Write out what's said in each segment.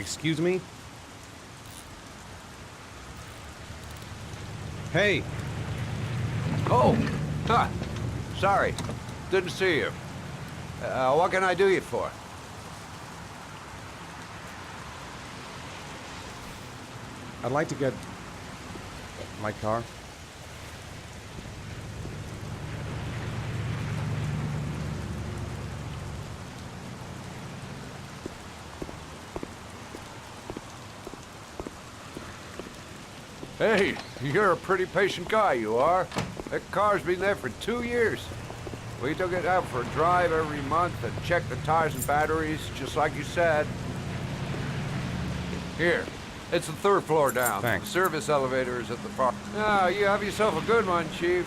Excuse me? Hey! Oh! Huh. Sorry. Didn't see you. What can I do you for? I'd like to get my car. Hey, you're a pretty patient guy, you are. That car's been there for 2 years. We took it out for a drive every month and checked the tires and batteries, just like you said. Here, it's the 3rd floor down. Thanks. The service elevator is at the park. Ah, you have yourself a good one, Chief.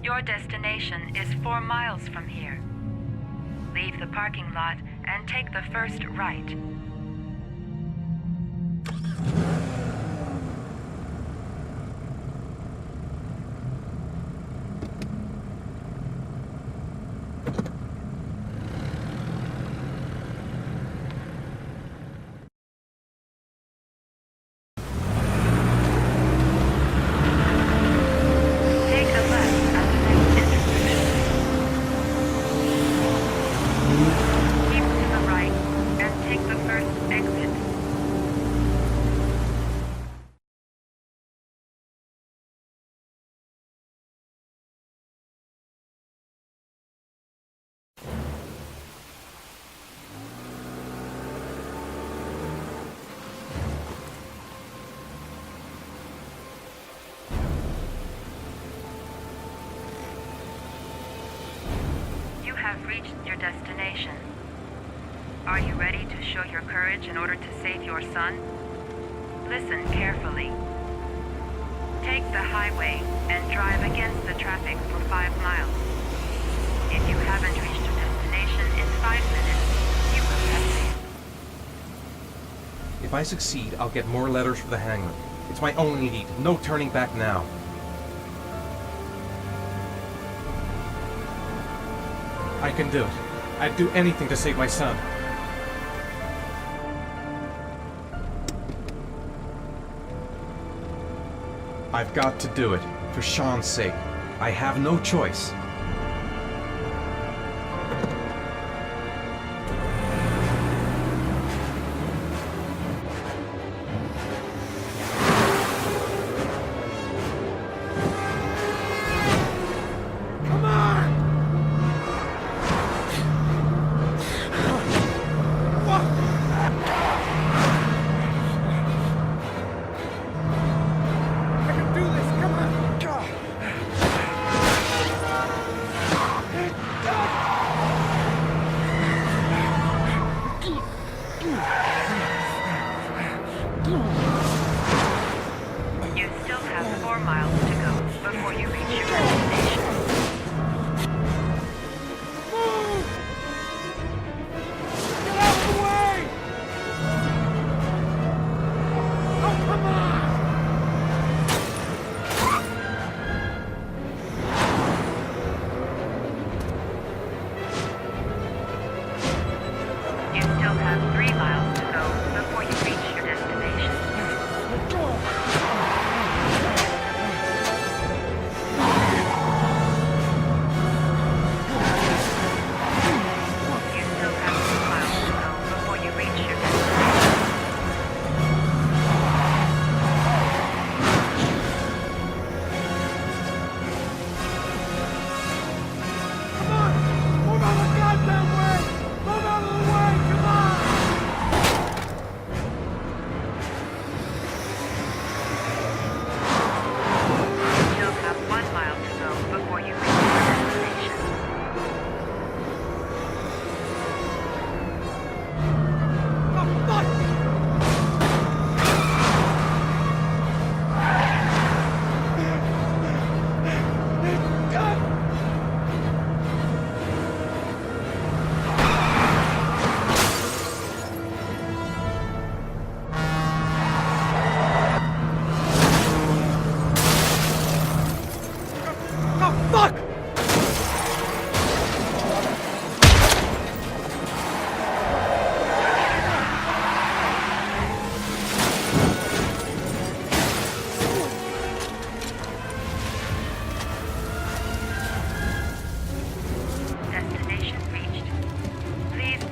Your destination is 4 miles from here. Leave the parking lot and take the first right. Take a left at the next intersection. Keep to the right and take the first exit. You have reached your destination. Are you ready to show your courage in order to save your son? Listen carefully. Take the highway and drive against the traffic for 5 miles. If you haven't reached your destination in 5 minutes, you will have failed. If I succeed, I'll get more letters for the hangman. It's my only need. No turning back now. I can do it. I'd do anything to save my son. I've got to do it. For Sean's sake. I have no choice. I can do this, come on!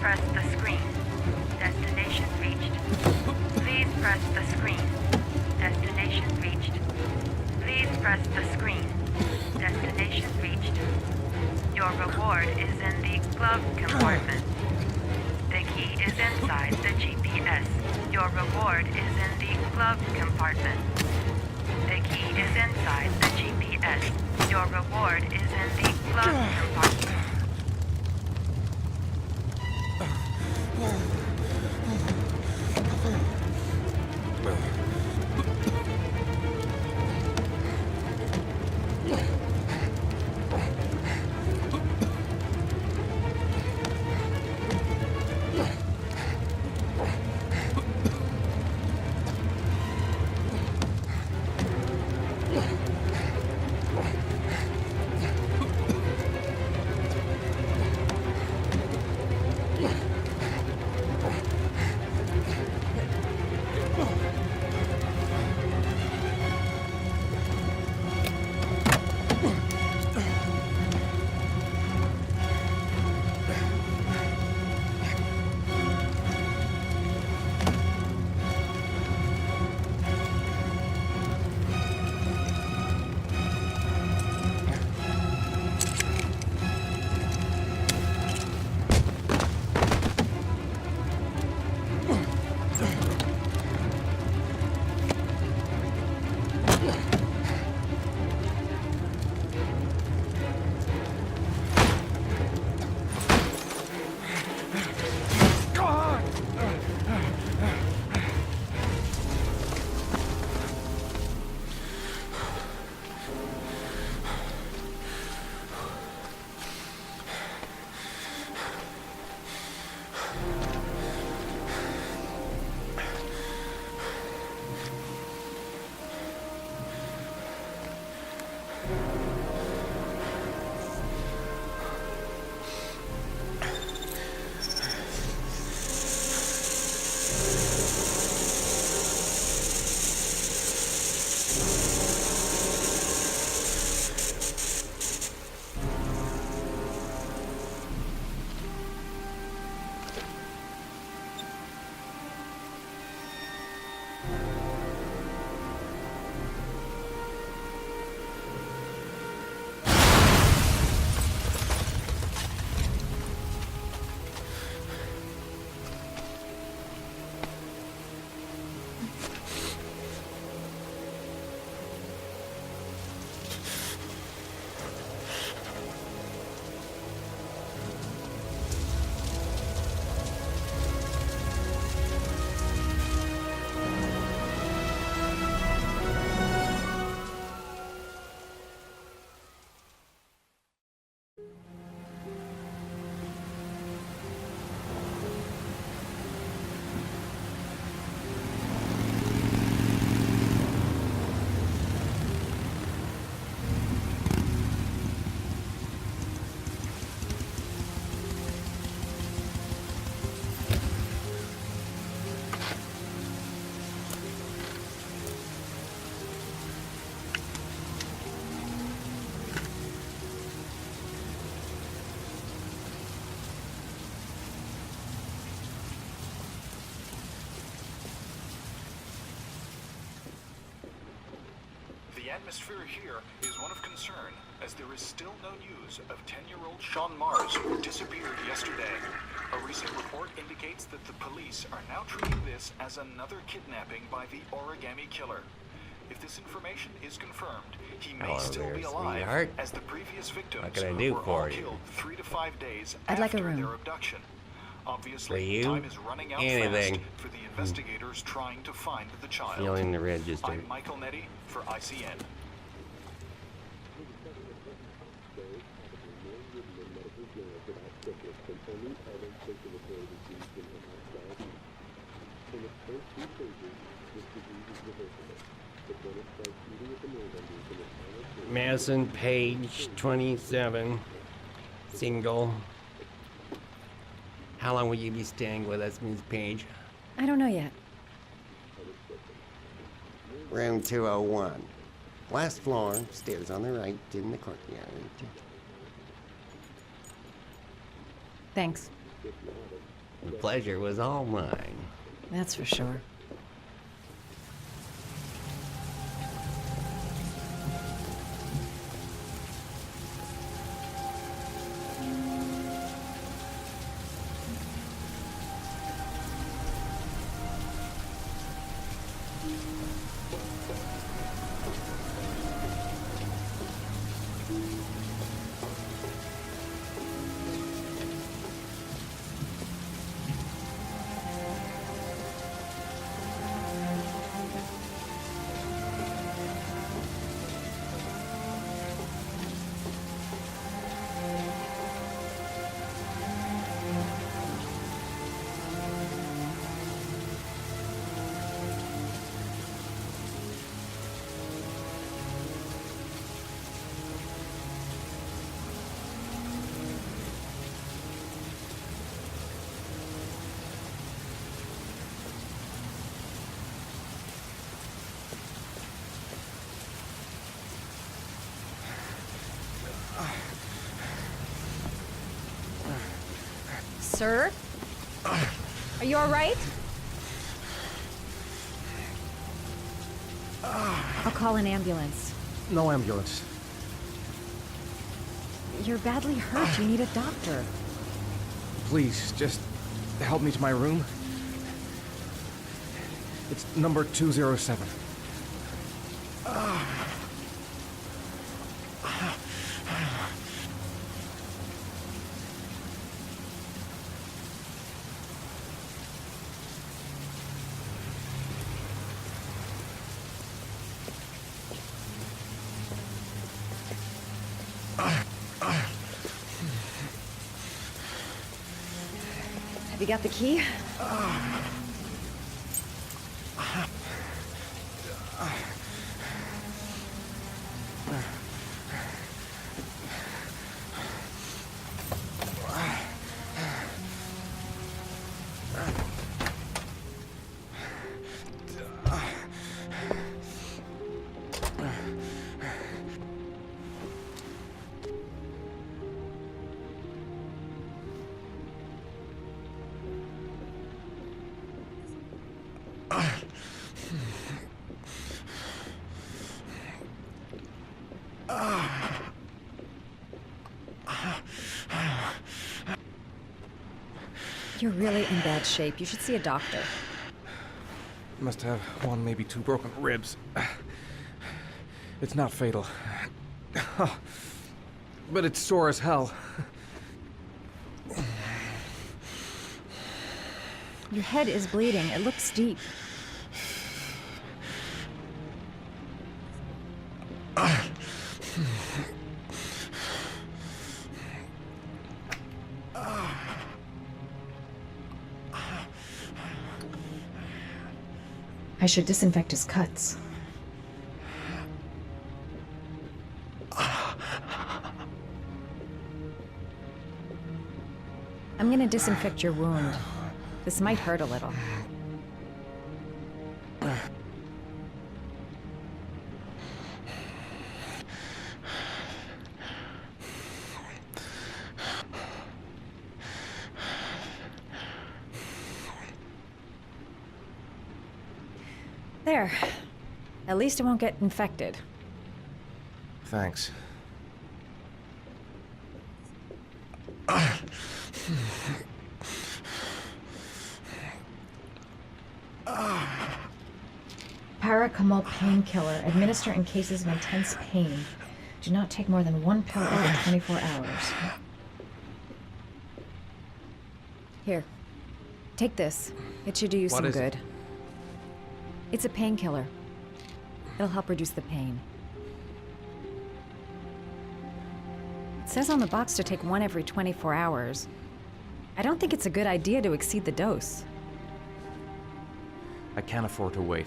press the screen. Destination reached. Please press the screen. Destination reached. Please press the screen. Destination reached. Your reward is in the glove compartment. The key is inside the GPS. Your reward is in the glove compartment. The key is inside the GPS. Your reward is in the glove compartment. The atmosphere here is one of concern, as there is still no news of 10-year-old Sean Mars, who disappeared yesterday. A recent report indicates that the police are now treating this as another kidnapping by the Origami Killer. If this information is confirmed, he may Hello still there, be alive, sweetheart. as the previous victims What can I do were for all you? killed 3 to 5 days I'd like a after room. their abduction. For Obviously, you? time is running out Anything. fast for the investigators trying to find the child. Feeling the register. I'm Michael Nettie for ICN. Madison, page 27, single. How long will you be staying with us, Ms. Page? I don't know yet. Room 201. Last floor, stairs on the right, in the courtyard. Thanks. The pleasure was all mine. That's for sure. Sir? Are you all right? I'll call an ambulance. No ambulance. You're badly hurt. You need a doctor. Please, just help me to my room. It's number 207. Have you got the key? You're really in bad shape. You should see a doctor. Must have one, maybe two broken ribs. It's not fatal. But it's sore as hell. Your head is bleeding. It looks deep. I should disinfect his cuts. I'm gonna disinfect your wound. This might hurt a little. There. At least it won't get infected. Thanks. Paracetamol painkiller. Administer in cases of intense pain. Do not take more than one pill every 24 hours. Here. Take this. It should do you some is it? good. It's a painkiller. It'll help reduce the pain. It says on the box to take one every 24 hours. I don't think it's a good idea to exceed the dose. I can't afford to wait.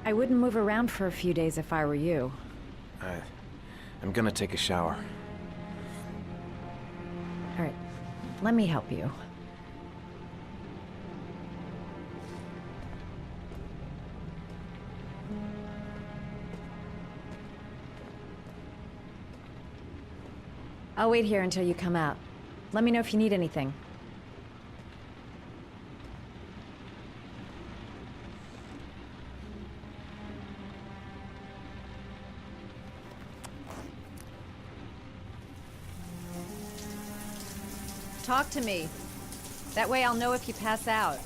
I wouldn't move around for a few days if I were you. I'm gonna take a shower. All right, let me help you. I'll wait here until you come out. Let me know if you need anything. Talk to me. That way I'll know if you pass out.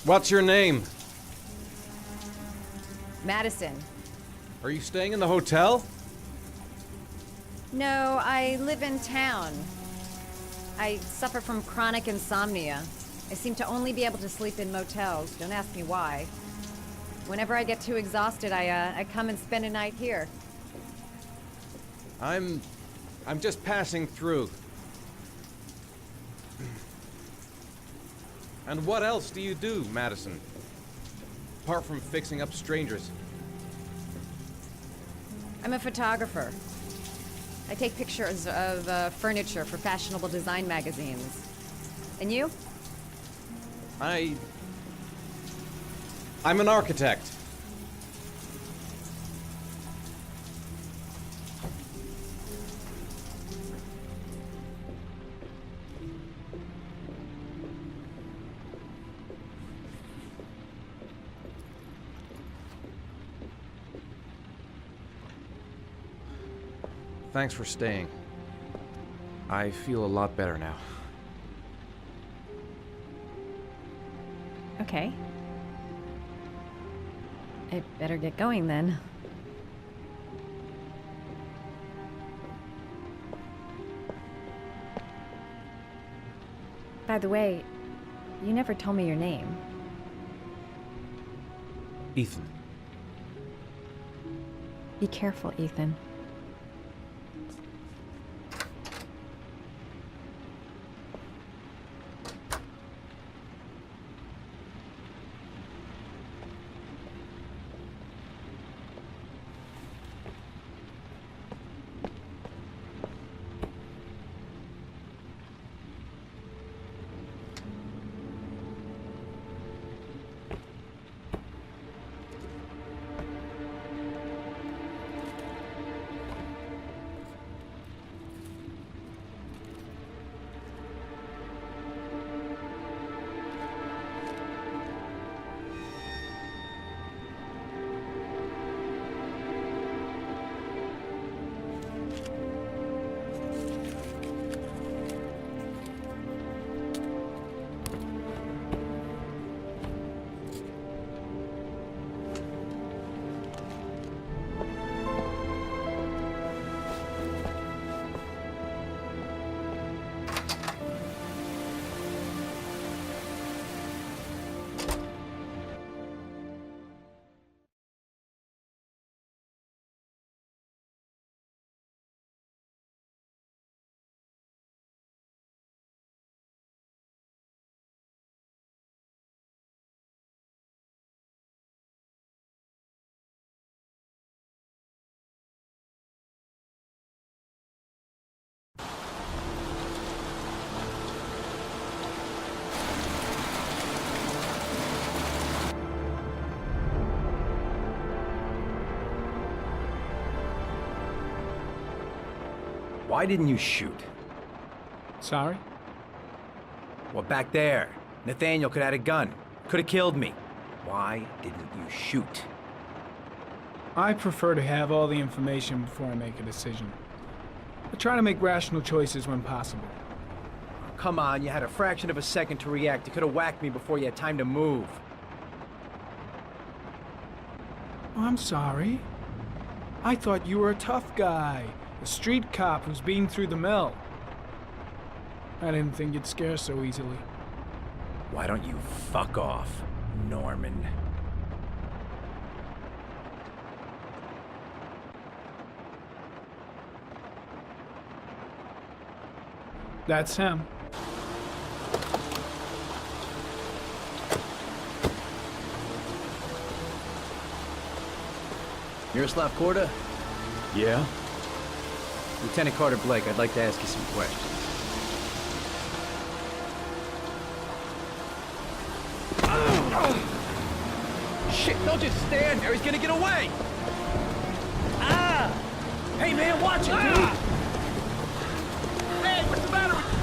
What's your name? Madison. Are you staying in the hotel? No, I live in town. I suffer from chronic insomnia. I seem to only be able to sleep in motels. Don't ask me why. Whenever I get too exhausted, I come and spend a night here. I'm just passing through. And what else do you do, Madison? Apart from fixing up strangers. I'm a photographer. I take pictures of furniture for fashionable design magazines. And you? I'm an architect. Thanks for staying. I feel a lot better now. Okay. I better get going then. By the way, you never told me your name. Ethan. Be careful, Ethan. Why didn't you shoot? Sorry? Well, back there. Nathaniel could have had a gun. Could have killed me. Why didn't you shoot? I prefer to have all the information before I make a decision. I try to make rational choices when possible. Come on, you had a fraction of a second to react. You could have whacked me before you had time to move. Oh, I'm sorry. I thought you were a tough guy. A street cop who's been through the mill. I didn't think you'd scare so easily. Why don't you fuck off, Norman? That's him. Miroslav Korda? Yeah? Lieutenant Carter Blake, I'd like to ask you some questions. Shit, don't just stand there. He's gonna get away! Ah! Hey, man, watch it, dude! Hey, what's the matter with you?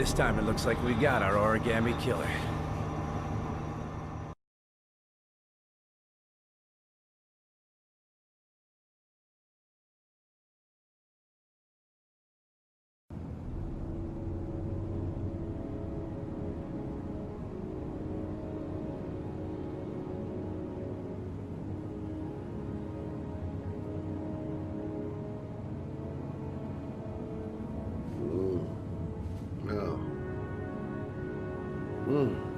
This time it looks like we got our origami killer. No. Hmm.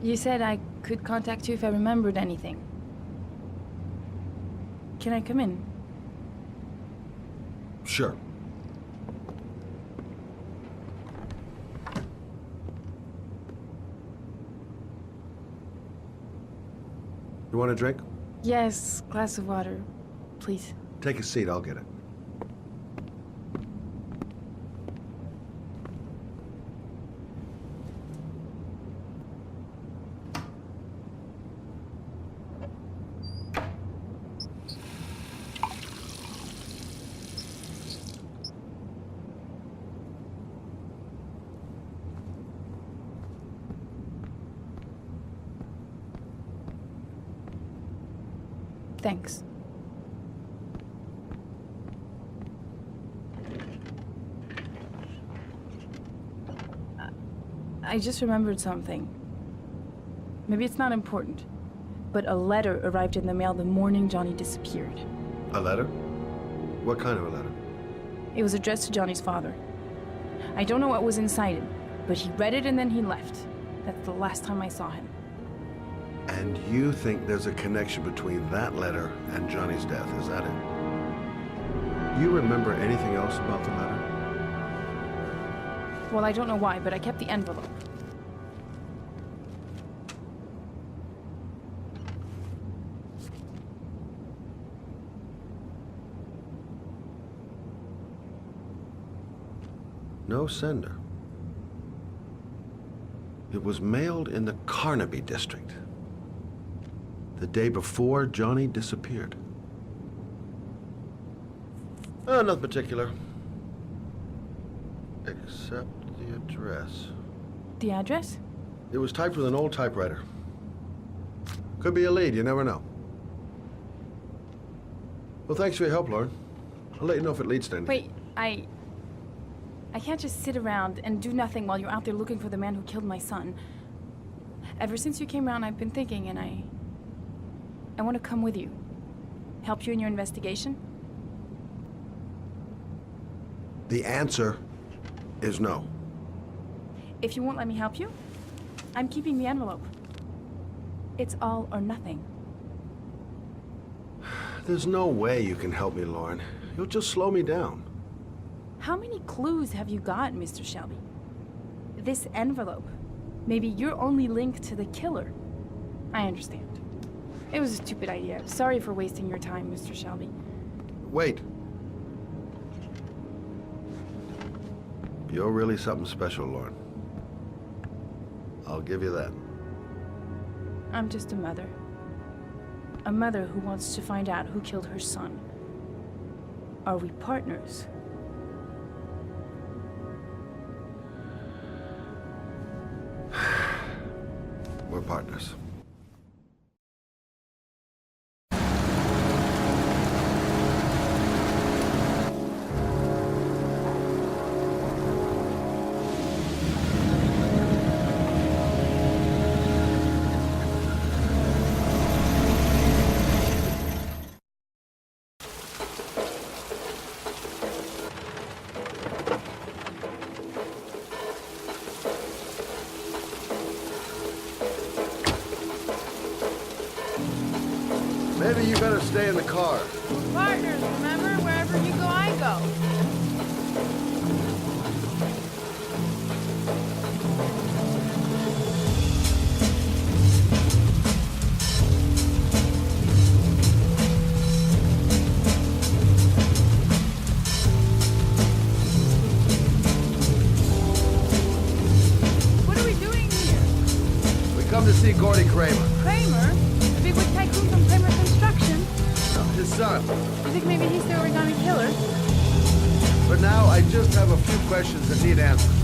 You said I could contact you if I remembered anything. Can I come in? Sure. You want a drink? Yes, glass of water, please. Take a seat, I'll get it. Thanks. I just remembered something. Maybe it's not important, but a letter arrived in the mail the morning Johnny disappeared. A letter? What kind of a letter? It was addressed to Johnny's father. I don't know what was inside it, but he read it and then he left. That's the last time I saw him. And you think there's a connection between that letter and Johnny's death, is that it? You remember anything else about the letter? Well, I don't know why, but I kept the envelope. No sender. It was mailed in the Carnaby district, the day before Johnny disappeared. Nothing particular, except the address. The address? It was typed with an old typewriter. Could be a lead, you never know. Well, thanks for your help, Lauren. I'll let you know if it leads to anything. Wait, I can't just sit around and do nothing while you're out there looking for the man who killed my son. Ever since you came around, I've been thinking, and I want to come with you. Help you in your investigation? The answer is no. If you won't let me help you, I'm keeping the envelope. It's all or nothing. There's no way you can help me, Lauren. You'll just slow me down. How many clues have you got, Mr. Shelby? This envelope. Maybe your only link to the killer. I understand. It was a stupid idea. Sorry for wasting your time, Mr. Shelby. Wait. You're really something special, Lauren. I'll give you that. I'm just a mother. A mother who wants to find out who killed her son. Are we partners? We're partners. Maybe you better stay in the car. Partners, remember? Wherever you go, I go. What are we doing here? We come to see Gordy Kramer. Kramer? The big wig tycoon from Kramer Construction? His son. You think maybe he's the origami killer? For now, I just have a few questions that need answers.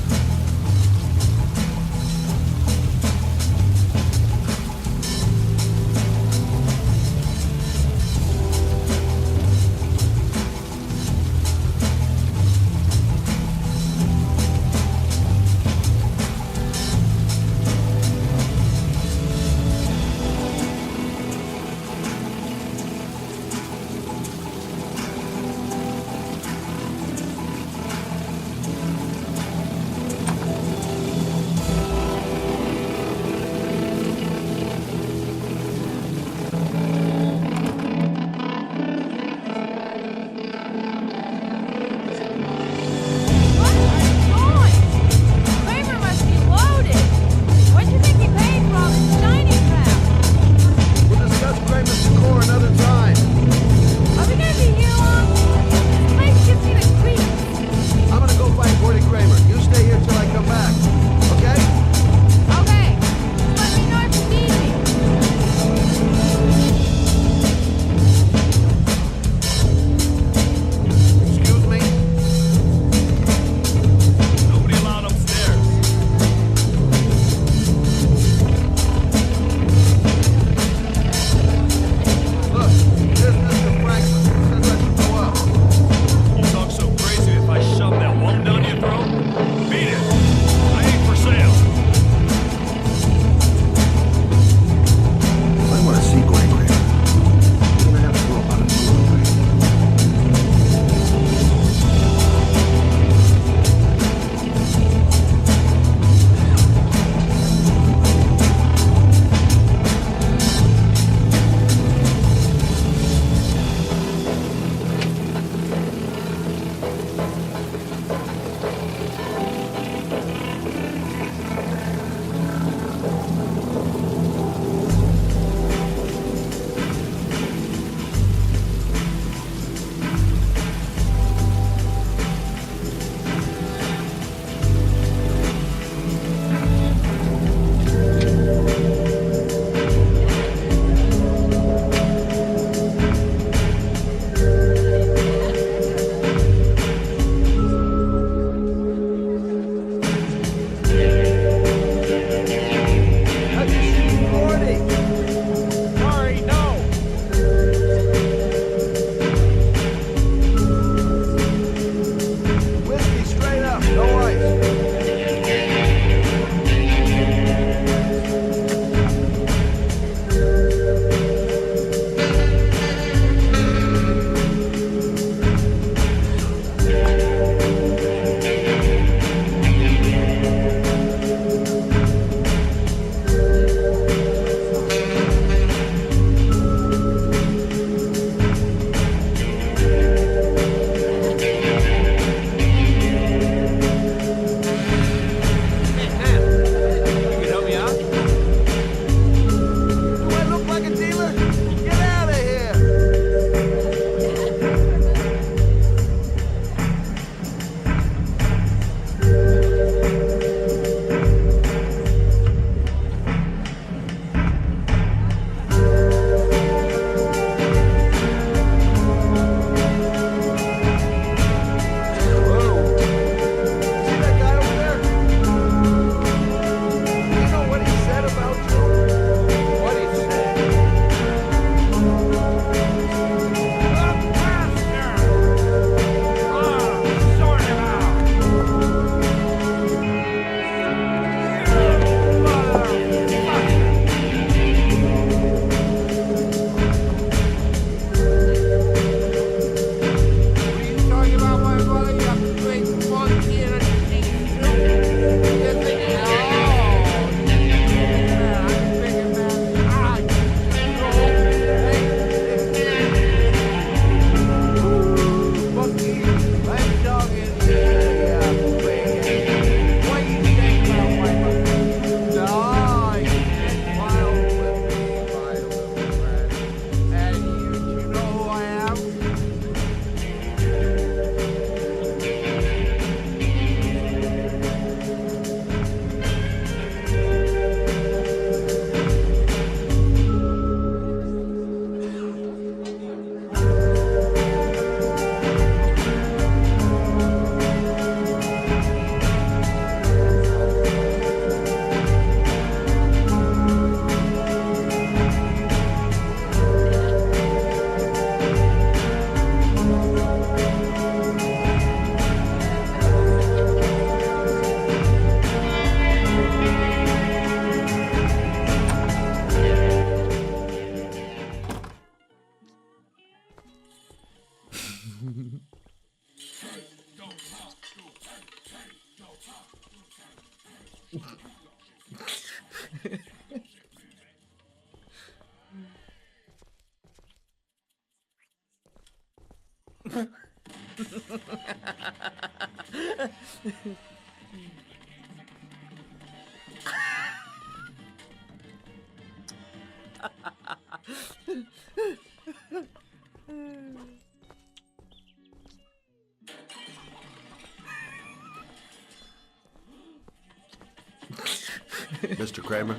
Mr. Kramer?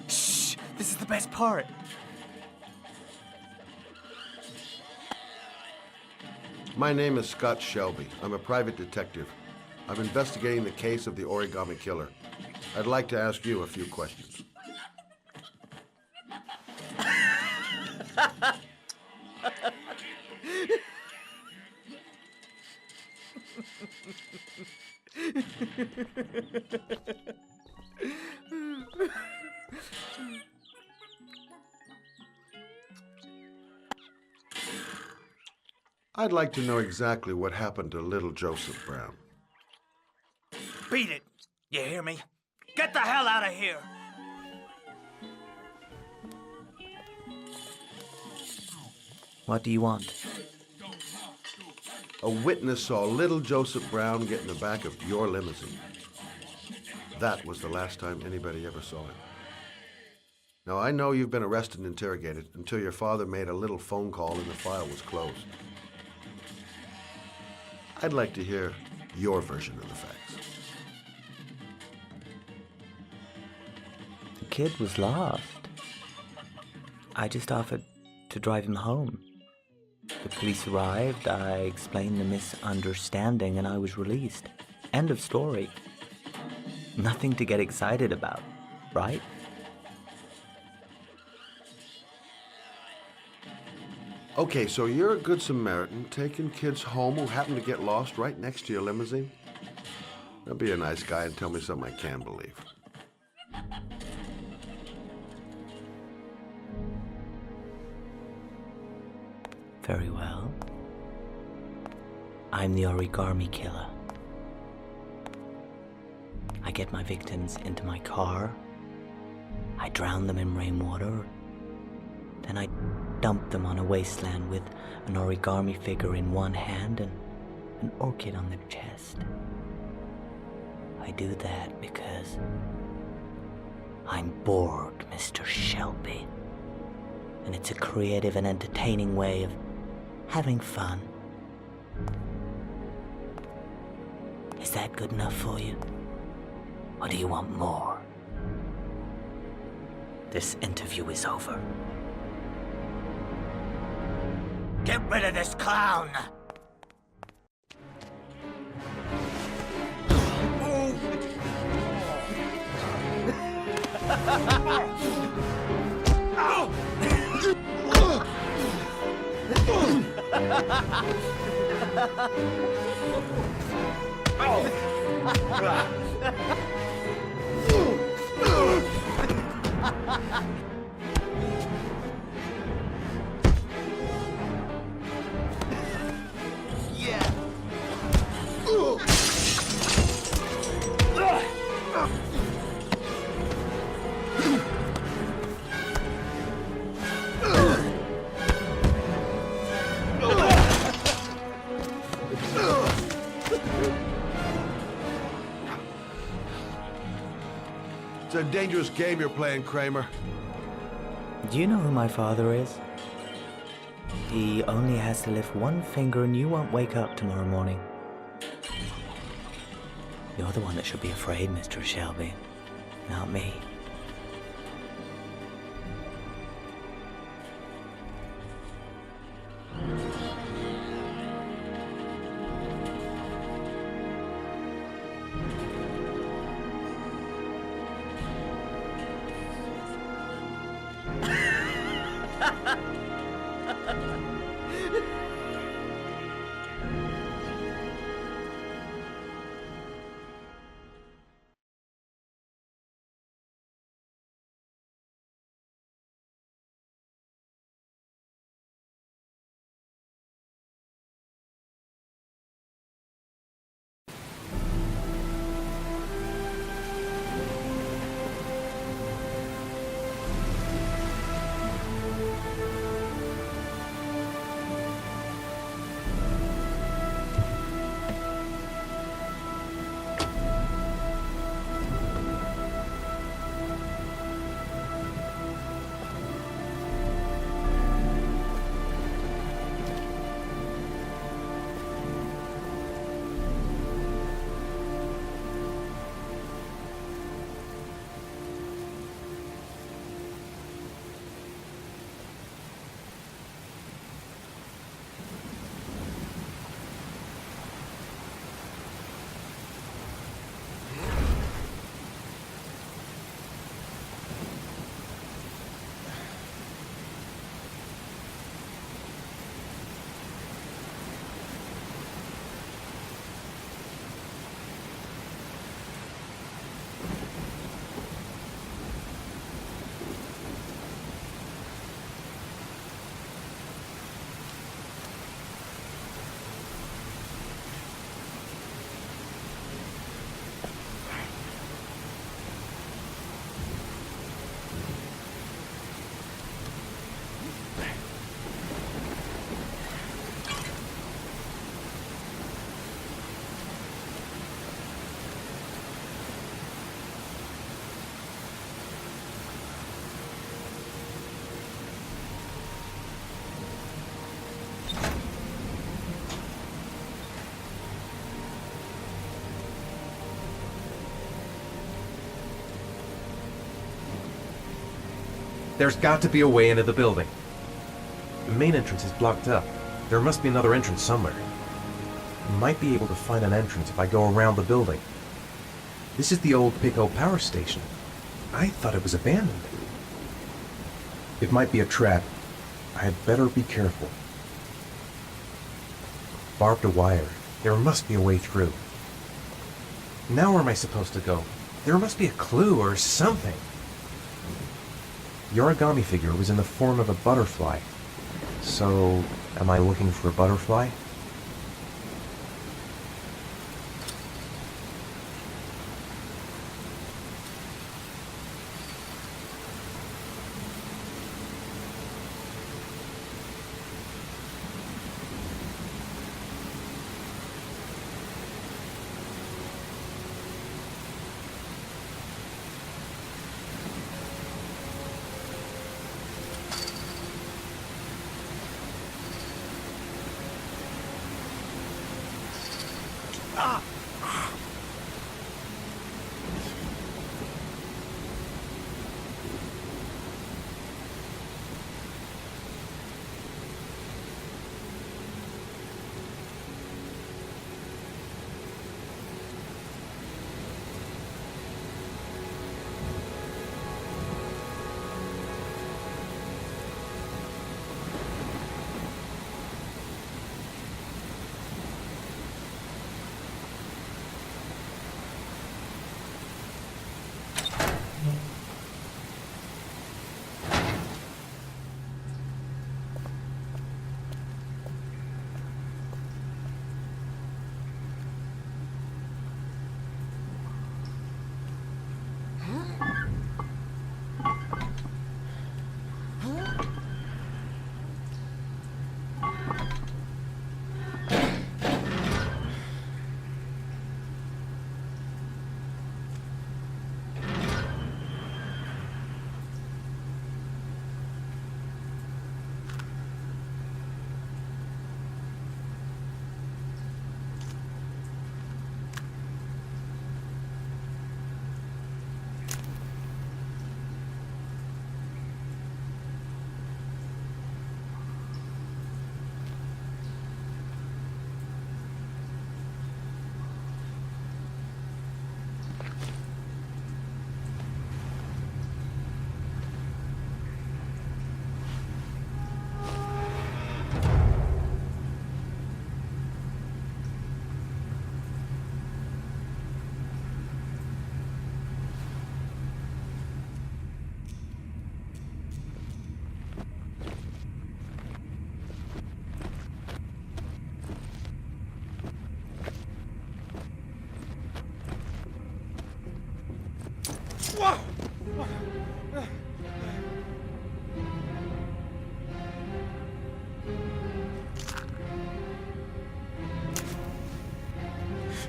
Shh! This is the best part. My name is Scott Shelby. I'm a private detective. I'm investigating the case of the Origami Killer. I'd like to ask you a few questions. I'd like to know exactly what happened to little Joseph Brown. Beat it! You hear me? Get the hell out of here! What do you want? A witness saw little Joseph Brown get in the back of your limousine. That was the last time anybody ever saw him. Now, I know you've been arrested and interrogated until your father made a little phone call and the file was closed. I'd like to hear your version of the facts. The kid was lost. I just offered to drive him home. The police arrived, I explained the misunderstanding, and I was released. End of story. Nothing to get excited about, right? Okay, so you're a good Samaritan taking kids home who happen to get lost right next to your limousine? Now be a nice guy and tell me something I can believe. Very well. I'm the Origami Killer. I get my victims into my car. I drown them in rainwater. Then I dump them on a wasteland with an origami figure in one hand and an orchid on their chest. I do that because I'm bored, Mr. Shelby. And it's a creative and entertaining way of having fun. Is that good enough for you? Or do you want more? This interview is over. Get rid of this clown! It's a dangerous game you're playing, Kramer. Do you know who my father is? He only has to lift one finger and you won't wake up tomorrow morning. You're the one that should be afraid, Mr. Shelby, not me. There's got to be a way into the building. The main entrance is blocked up. There must be another entrance somewhere. I might be able to find an entrance if I go around the building. This is the old Pico power station. I thought it was abandoned. It might be a trap. I had better be careful. Barbed wire. There must be a way through. Now where am I supposed to go? There must be a clue or something. The origami figure was in the form of a butterfly. So, am I looking for a butterfly?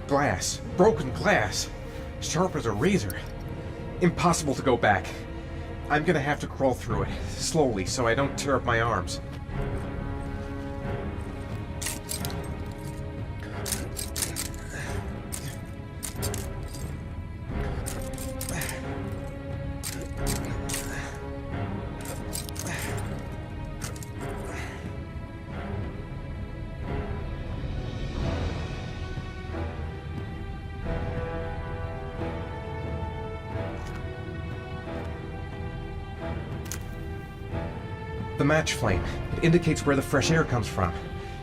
Glass. Broken glass. Sharp as a razor. Impossible to go back. I'm gonna have to crawl through it, slowly, so I don't tear up my arms. The match flame. It indicates where the fresh air comes from.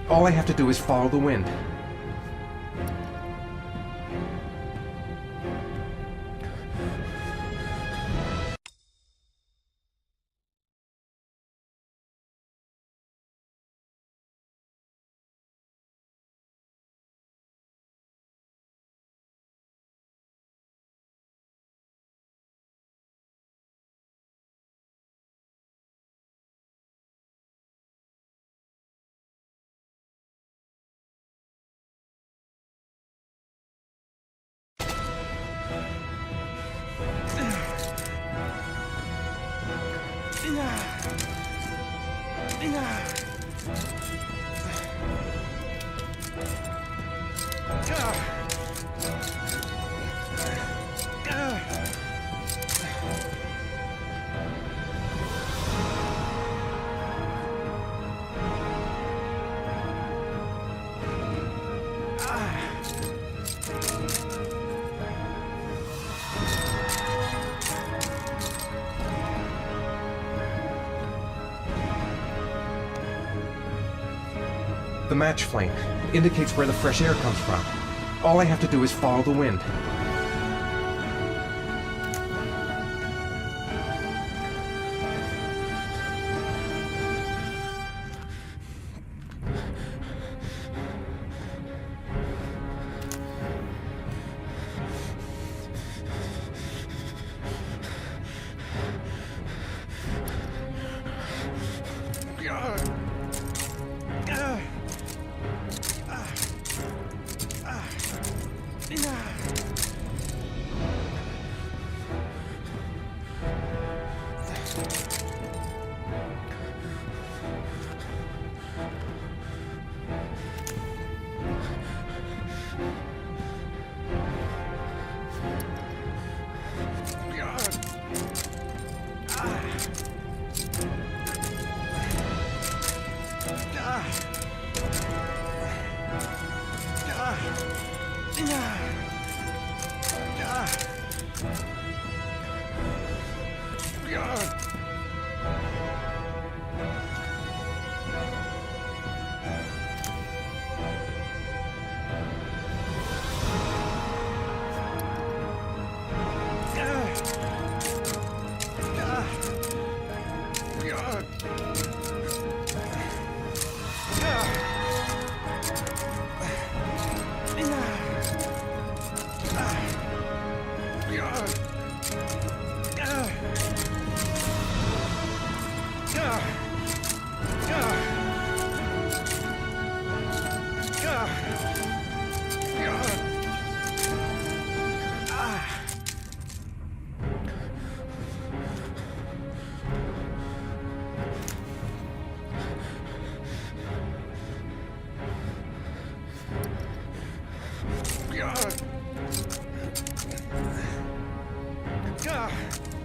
All I have to do is follow the wind. The match flame indicates where the fresh air comes from. All I have to do is follow the wind.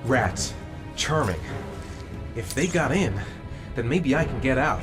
Rats. Charming. If they got in, then maybe I can get out.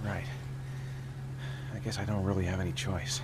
Right. I guess I don't really have any choice.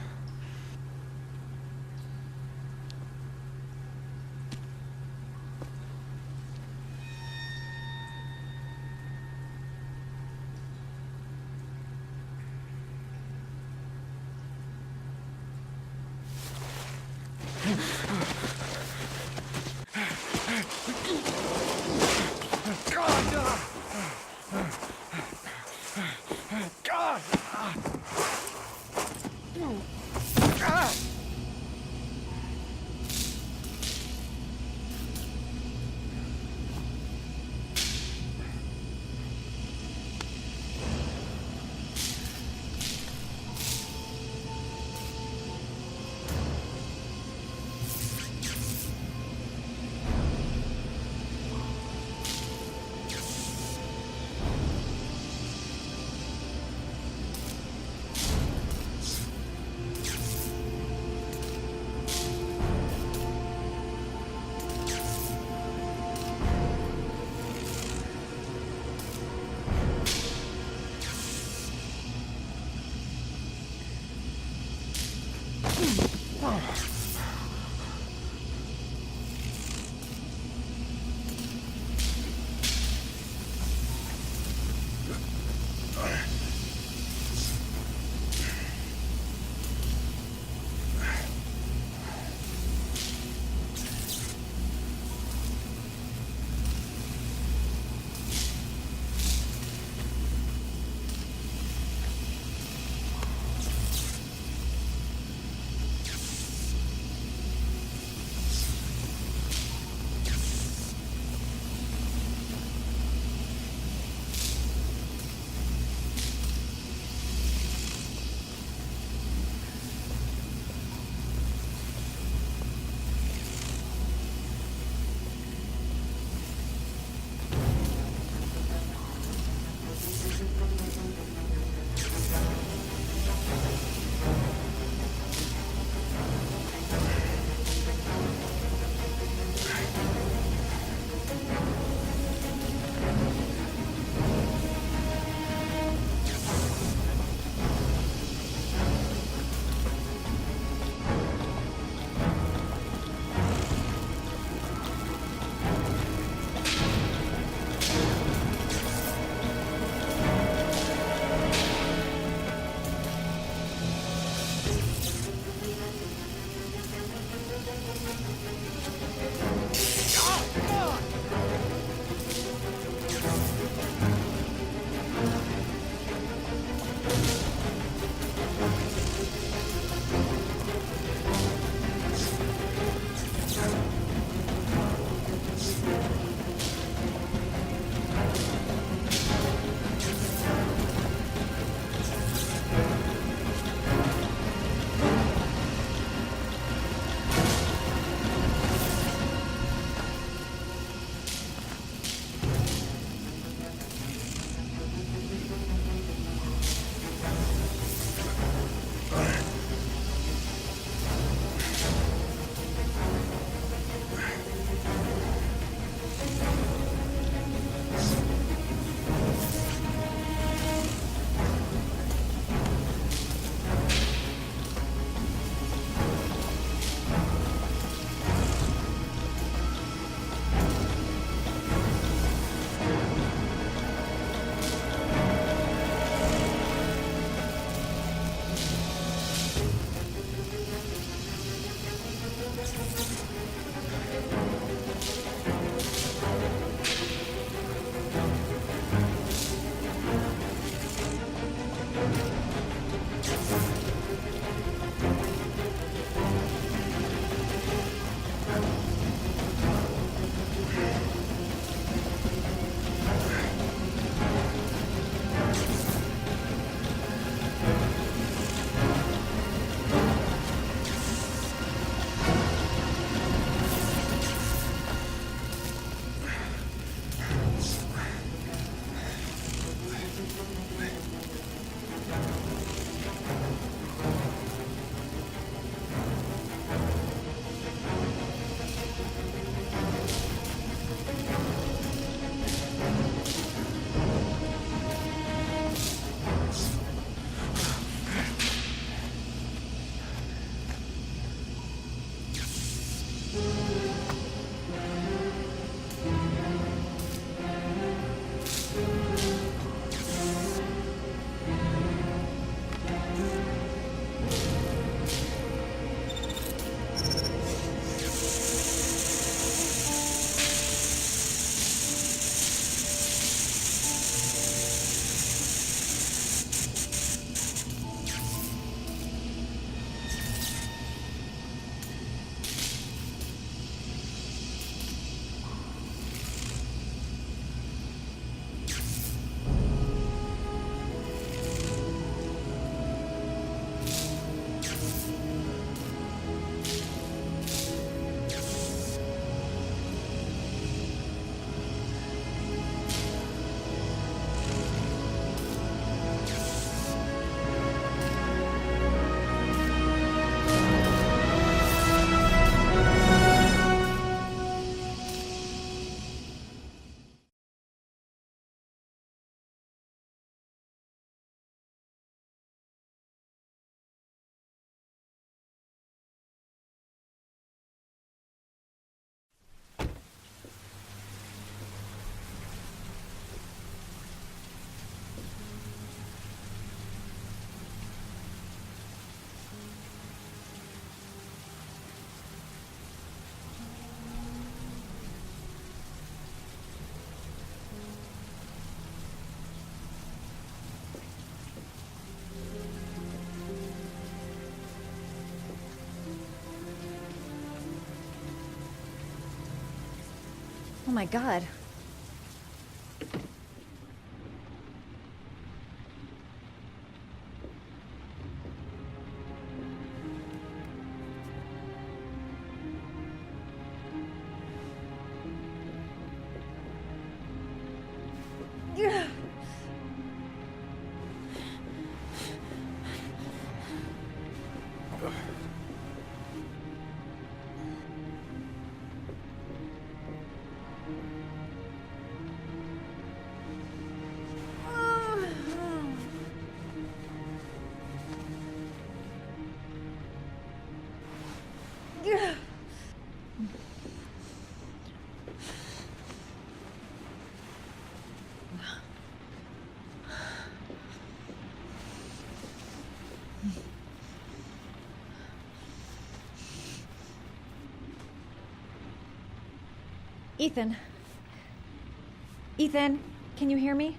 Oh my god. Ethan. Ethan, can you hear me?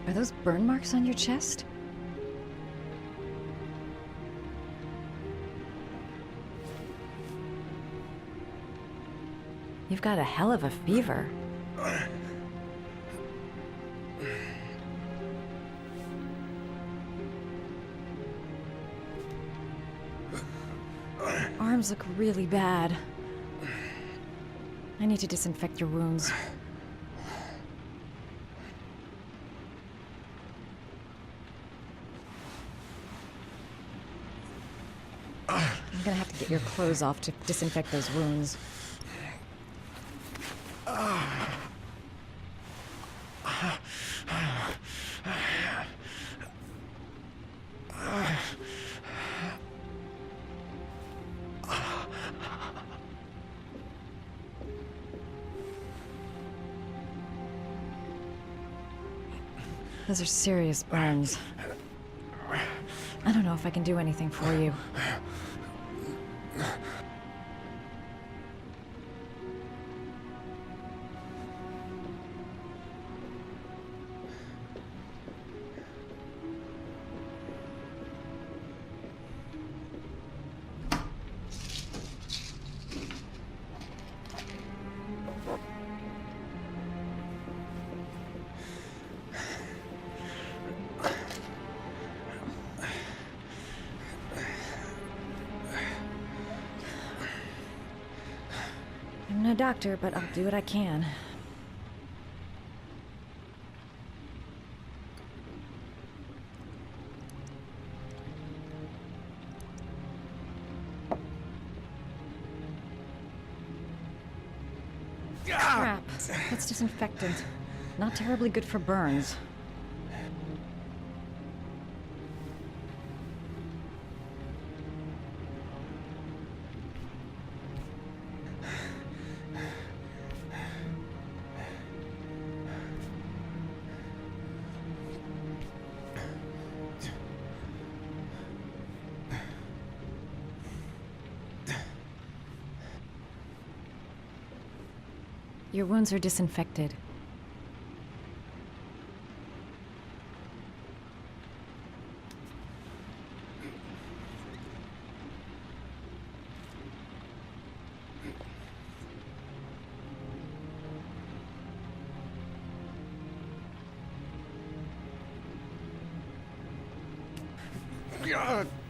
Are those burn marks on your chest? You've got a hell of a fever. Arms look really bad. I need to disinfect your wounds. I'm gonna have to get your clothes off to disinfect those wounds. Those are serious burns. I don't know if I can do anything for you. I'm no doctor, but I'll do what I can. Crap. It's disinfectant. Not terribly good for burns. Your wounds are disinfected.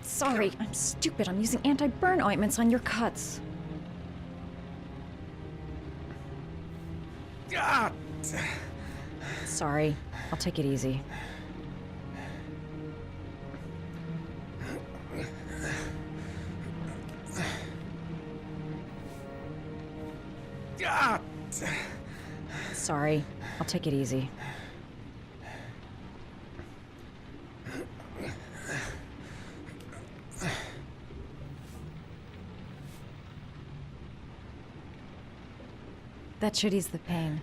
Sorry, I'm stupid. I'm using anti-burn ointments on your cuts. Sorry. I'll take it easy. Sorry. I'll take it easy. That should ease the pain.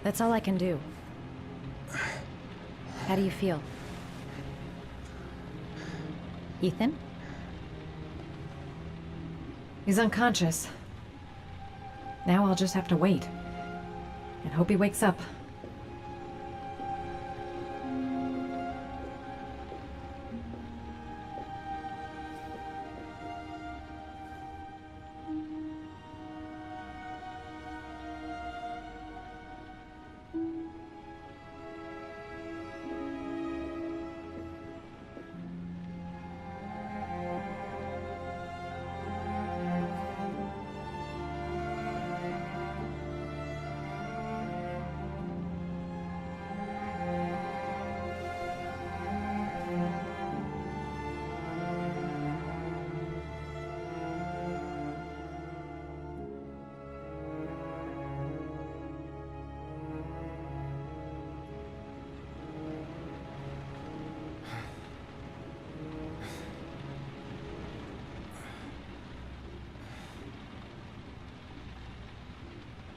That's all I can do. How do you feel? Ethan? He's unconscious. Now I'll just have to wait. And hope he wakes up.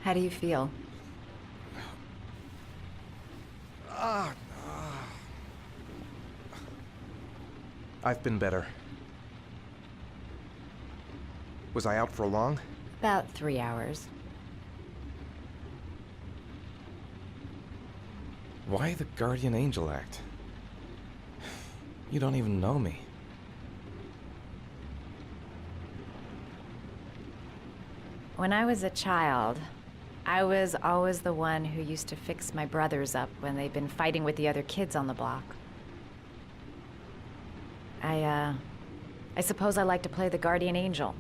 How do you feel? I've been better. Was I out for long? About 3 hours. Why the Guardian Angel act? You don't even know me. When I was a child, I was always the one who used to fix my brothers up when they'd been fighting with the other kids on the block. I suppose I like to play the Guardian Angel.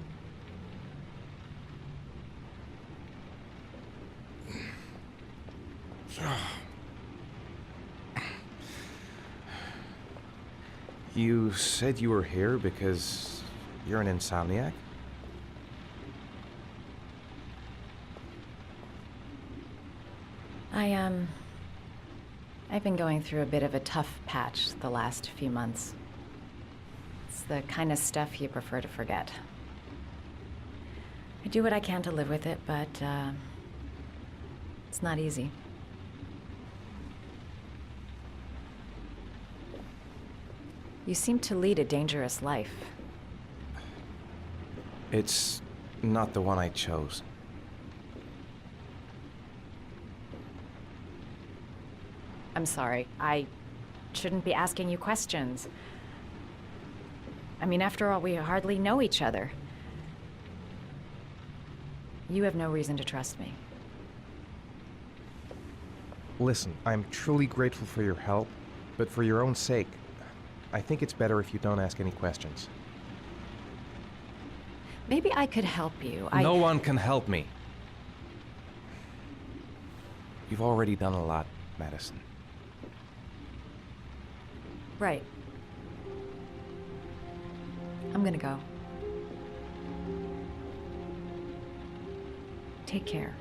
You said you were here because you're an insomniac? I've been going through a bit of a tough patch the last few months. It's the kind of stuff you prefer to forget. I do what I can to live with it, but, it's not easy. You seem to lead a dangerous life. It's not the one I chose. I'm sorry. I shouldn't be asking you questions. I mean, after all, we hardly know each other. You have no reason to trust me. Listen, I'm truly grateful for your help, but for your own sake, I think it's better if you don't ask any questions. Maybe I could help you. No one can help me. You've already done a lot, Madison. Right. I'm gonna go. Take care.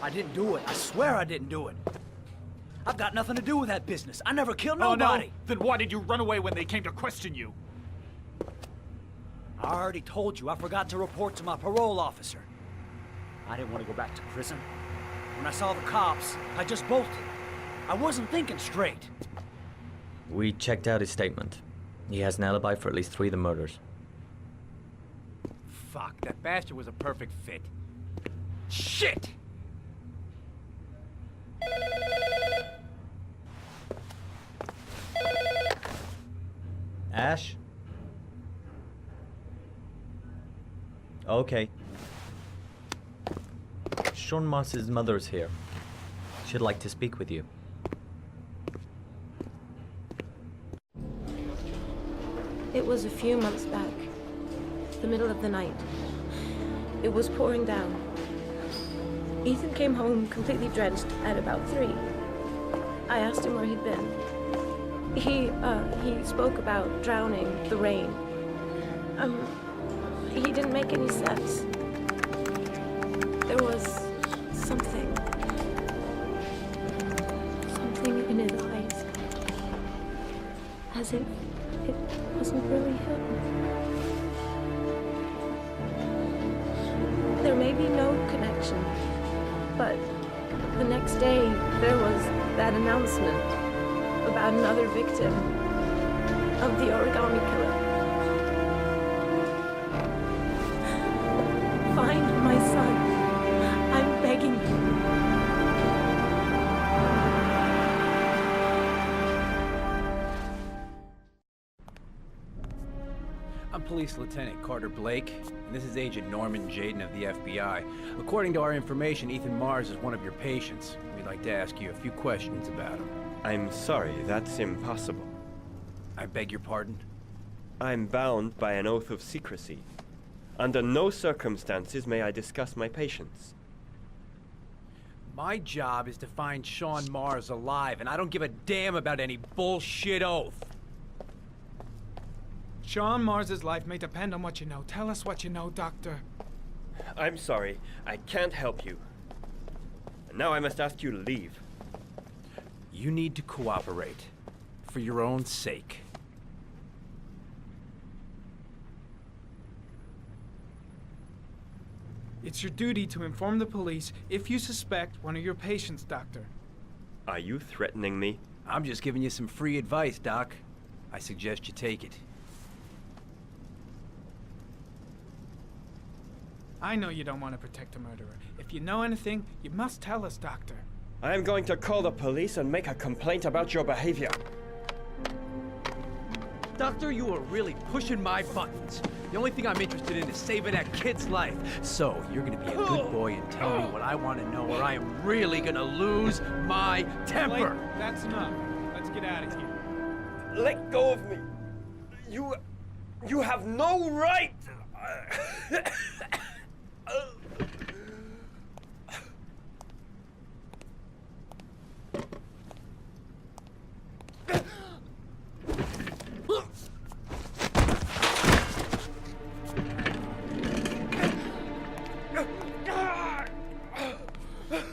I didn't do it. I swear I didn't do it. I've got nothing to do with that business. I never killed nobody. Oh, no? Then why did you run away when they came to question you? I already told you I forgot to report to my parole officer. I didn't want to go back to prison. When I saw the cops, I just bolted. I wasn't thinking straight. We checked out his statement. He has an alibi for at least 3 of the murders. Fuck, that bastard was a perfect fit. Shit! Ash? Okay. Sean Mars's mother's here. She'd like to speak with you. It was a few months back. The middle of the night. It was pouring down. Ethan came home completely drenched at about 3. I asked him where he'd been. He spoke about drowning, the rain. He didn't make any sense. There was something in his eyes. As if it wasn't really him. There may be no connection, but the next day there was that announcement about another victim of the origami killer. Find my son. I'm begging you. I'm Police Lieutenant Carter Blake, and this is Agent Norman Jaden of the FBI. According to our information, Ethan Mars is one of your patients. We'd like to ask you a few questions about him. I'm sorry, that's impossible. I beg your pardon? I'm bound by an oath of secrecy. Under no circumstances may I discuss my patients. My job is to find Sean Mars alive, and I don't give a damn about any bullshit oath. Sean Mars's life may depend on what you know. Tell us what you know, Doctor. I'm sorry, I can't help you. And now I must ask you to leave. You need to cooperate. For your own sake. It's your duty to inform the police if you suspect one of your patients, Doctor. Are you threatening me? I'm just giving you some free advice, Doc. I suggest you take it. I know you don't want to protect a murderer. If you know anything, you must tell us, Doctor. I am going to call the police and make a complaint about your behavior. Doctor, you are really pushing my buttons. The only thing I'm interested in is saving that kid's life. So, you're gonna be a good boy and tell me what I want to know, or I am really gonna lose my temper. Blake, that's enough. Let's get out of here. Let go of me. You have no right.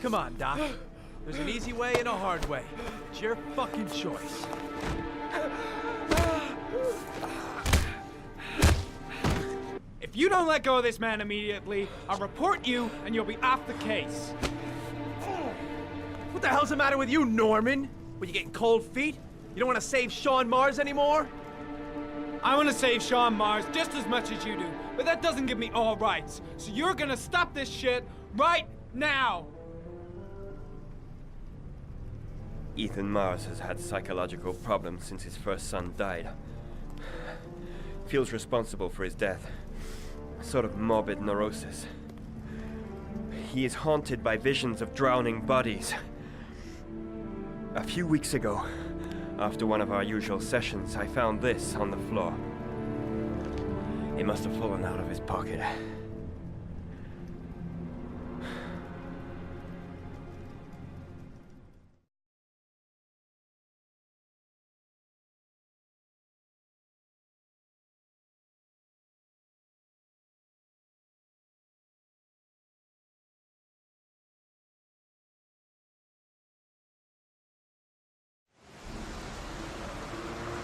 Come on, Doc. There's an easy way and a hard way. It's your fucking choice. If you don't let go of this man immediately, I'll report you and you'll be off the case. What the hell's the matter with you, Norman? Were you getting cold feet? You don't want to save Sean Mars anymore? I want to save Sean Mars just as much as you do, but that doesn't give me all rights. So you're gonna stop this shit right now! Ethan Mars has had psychological problems since his first son died. Feels responsible for his death. A sort of morbid neurosis. He is haunted by visions of drowning bodies. A few weeks ago, after one of our usual sessions, I found this on the floor. It must have fallen out of his pocket.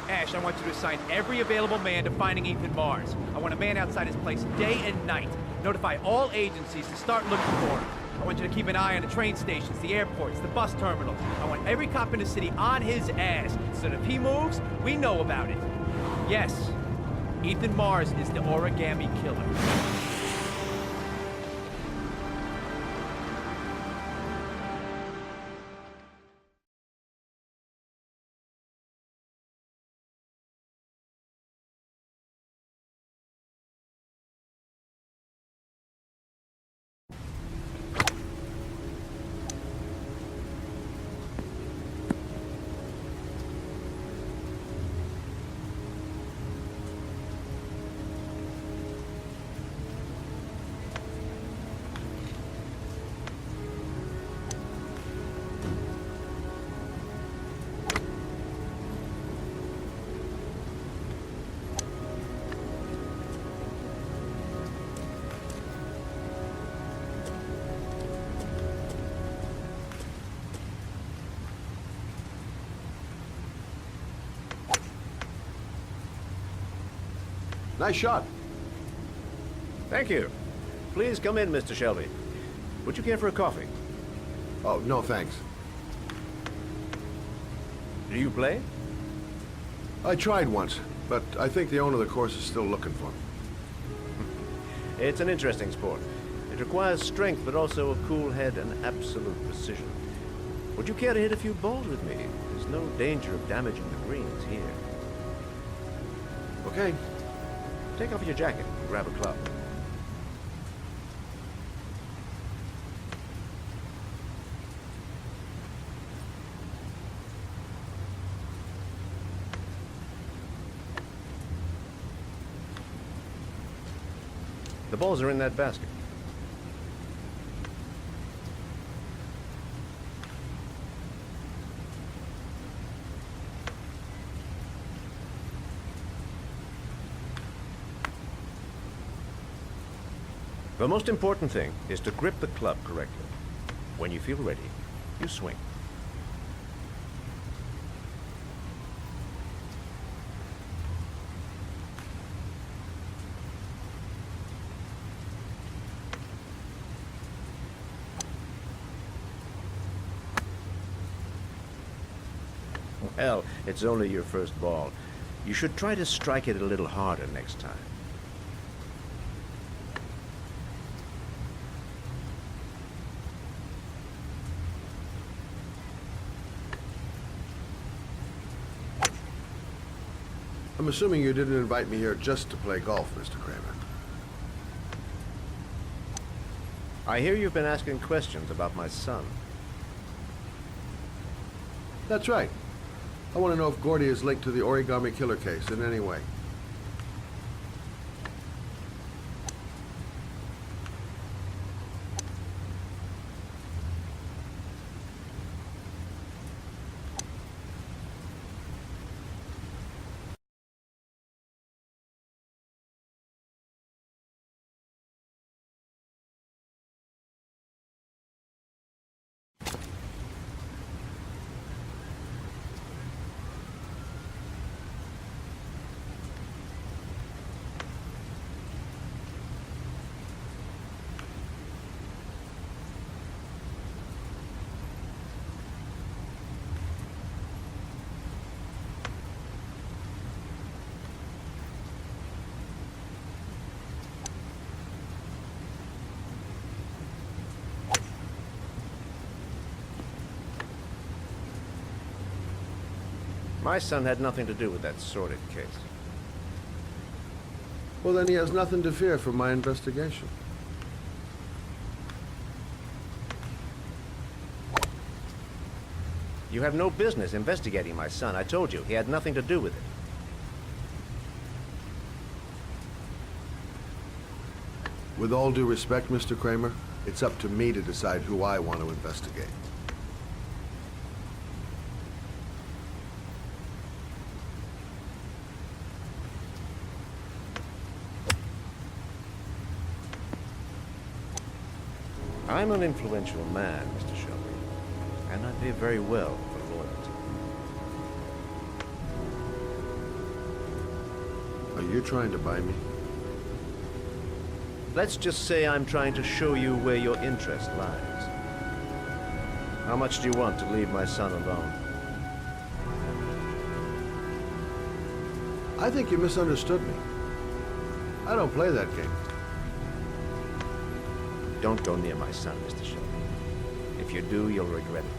Ash, I want you to assign every available man to finding Ethan Mars. I want a man outside his place day and night. Notify all agencies to start looking for him. I want you to keep an eye on the train stations, the airports, the bus terminals. I want every cop in the city on his ass, so that if he moves, we know about it. Yes, Ethan Mars is the origami killer. Nice shot. Thank you. Please come in, Mr. Shelby. Would you care for a coffee? Oh, no thanks. Do you play? I tried once, but I think the owner of the course is still looking for me. It's an interesting sport. It requires strength, but also a cool head and absolute precision. Would you care to hit a few balls with me? There's no danger of damaging the greens here. Okay. Take off your jacket and grab a club. The balls are in that basket. The most important thing is to grip the club correctly. When you feel ready, you swing. Well, it's only your first ball. You should try to strike it a little harder next time. I'm assuming you didn't invite me here just to play golf, Mr. Kramer. I hear you've been asking questions about my son. That's right. I want to know if Gordy is linked to the Origami Killer case in any way. My son had nothing to do with that sordid case. Well, then he has nothing to fear from my investigation. You have no business investigating my son. I told you, he had nothing to do with it. With all due respect, Mr. Kramer, it's up to me to decide who I want to investigate. I'm an influential man, Mr. Shelby, and I pay very well for loyalty. Are you trying to buy me? Let's just say I'm trying to show you where your interest lies. How much do you want to leave my son alone? I think you misunderstood me. I don't play that game. Don't go near my son, Mr. Shelby. If you do, you'll regret it.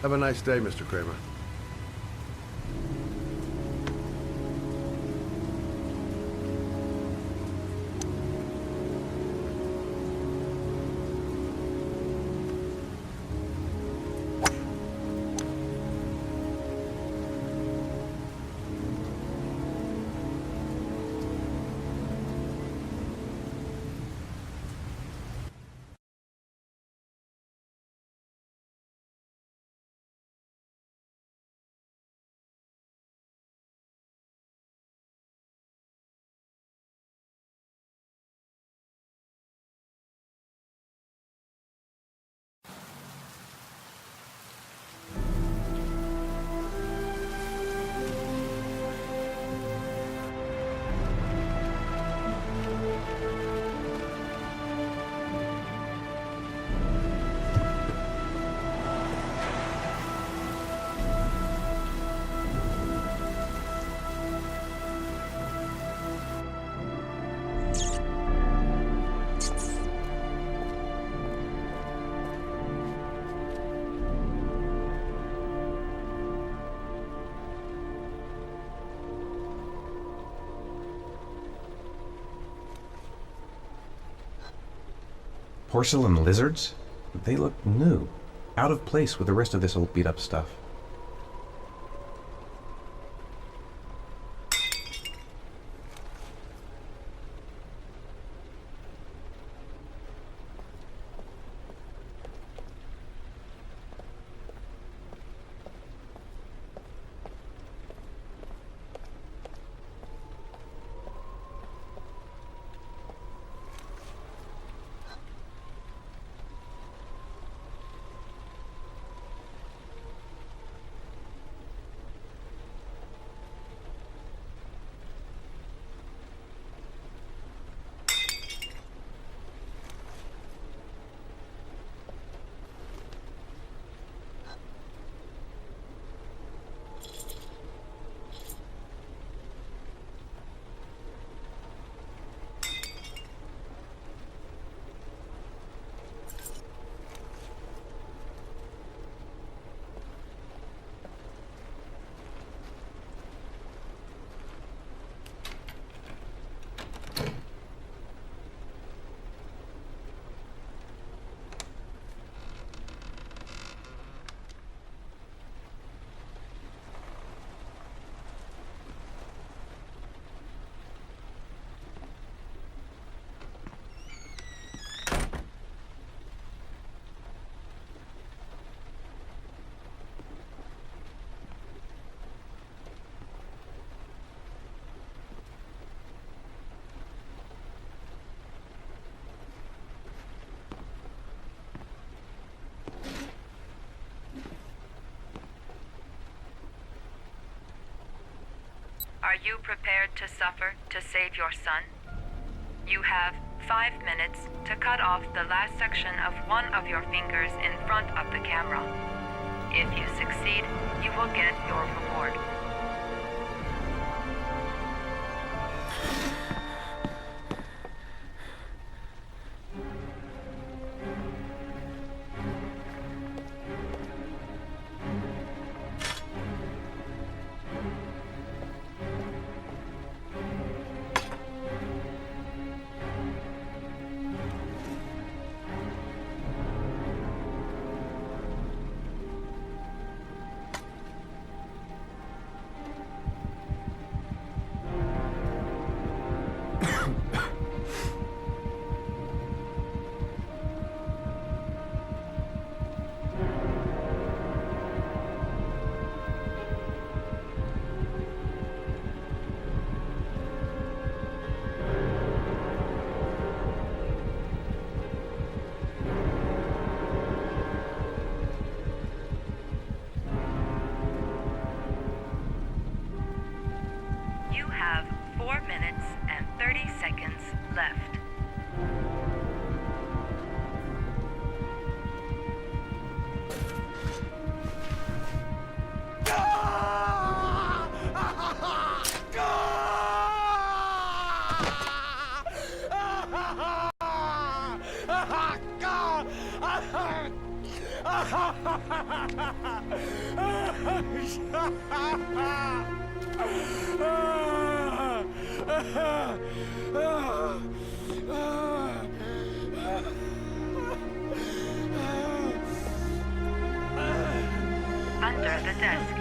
Have a nice day, Mr. Kramer. Porcelain lizards? They look new, out of place with the rest of this old beat-up stuff. Are you prepared to suffer to save your son? You have 5 minutes to cut off the last section of one of your fingers in front of the camera. If you succeed, you will get your reward. You have 4 minutes and 30 seconds left. Under the desk.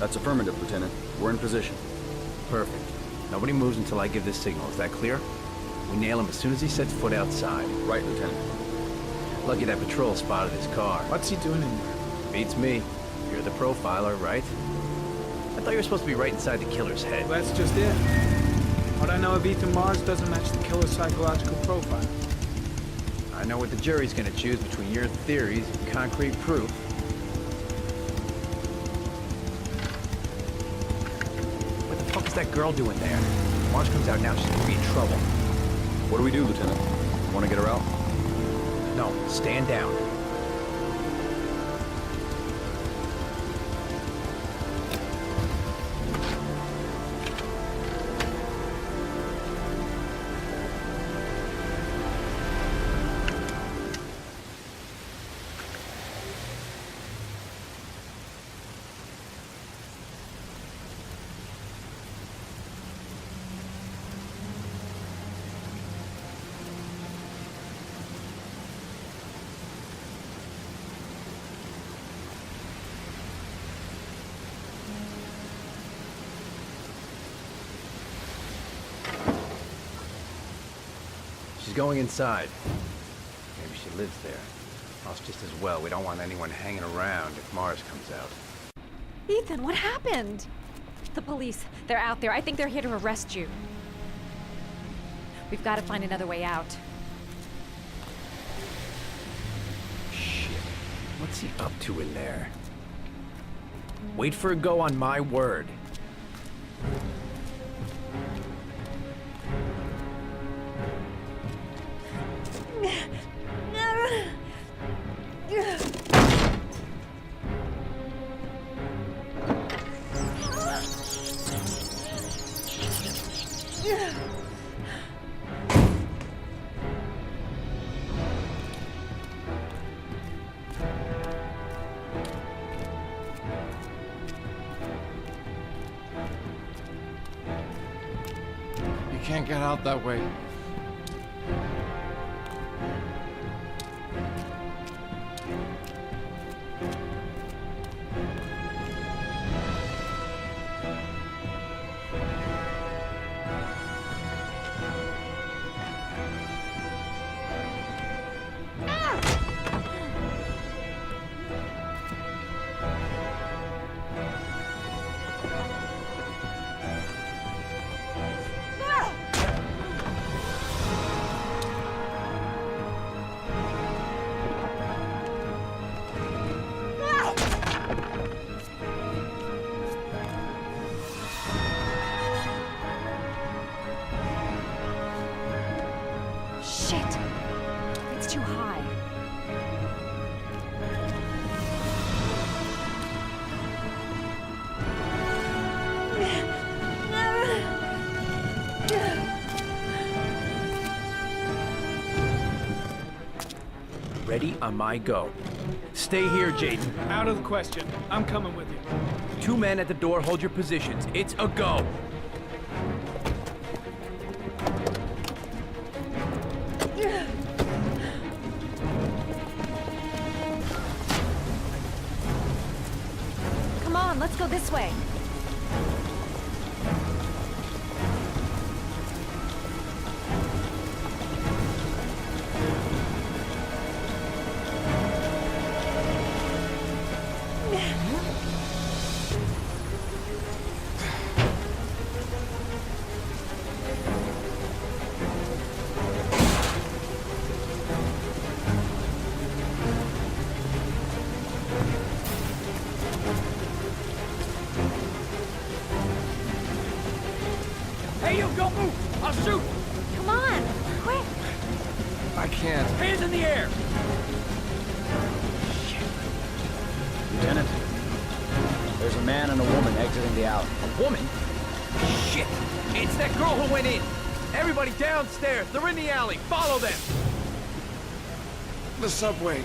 That's affirmative, Lieutenant. We're in position. Perfect. Nobody moves until I give the signal. Is that clear? We nail him as soon as he sets foot outside. Right, Lieutenant. Lucky that patrol spotted his car. What's he doing in there? Beats me. You're the profiler, right? I thought you were supposed to be right inside the killer's head. Well, that's just it. What I know of Ethan Mars doesn't match the killer's psychological profile. I know what the jury's gonna choose between your theories and concrete proof. What the fuck is that girl doing there? If Mars comes out now, she's gonna be in trouble. What do we do, Lieutenant? Want to get her out? No, stand down. She's going inside. Maybe she lives there. Well, it's just as well. We don't want anyone hanging around if Mars comes out. Ethan, what happened? The police. They're out there. I think they're here to arrest you. We've got to find another way out. Shit. What's he up to in there? Wait for a go on my word. You can't get out that way. Shit! It's too high. Ready on my go. Stay here, Jaden. Out of the question. I'm coming with you. 2 men at the door, hold your positions. It's a go. Come on, let's go this way. Hey, you, don't move! I'll shoot! Come on, quick! I can't. Hands in the air! Lieutenant, there's a man and a woman exiting the alley. A woman? Shit! It's that girl who went in! Everybody downstairs! They're in the alley! Follow them! The subway.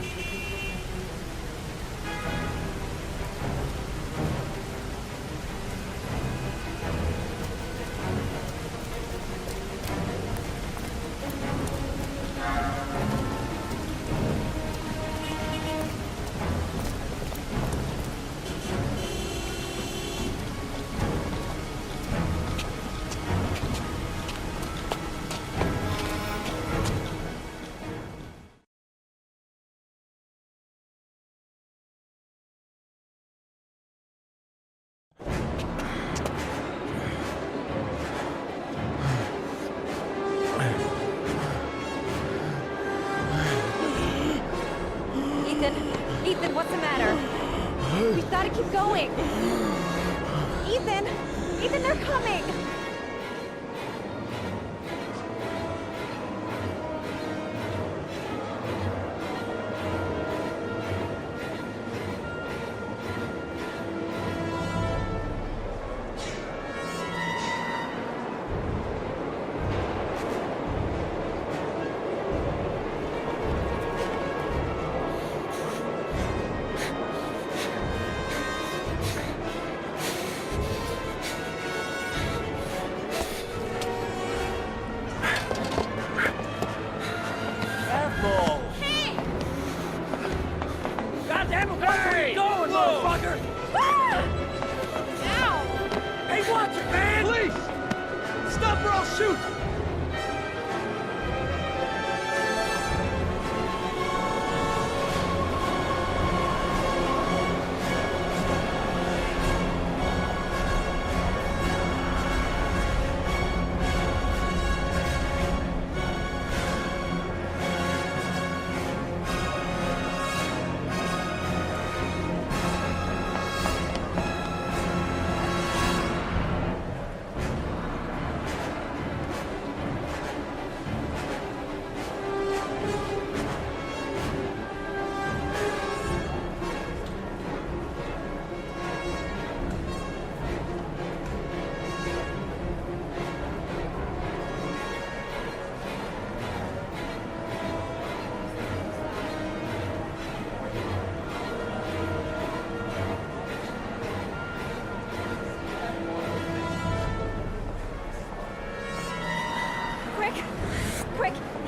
what's the matter? We've got to keep going. Ethan! Ethan, they're coming!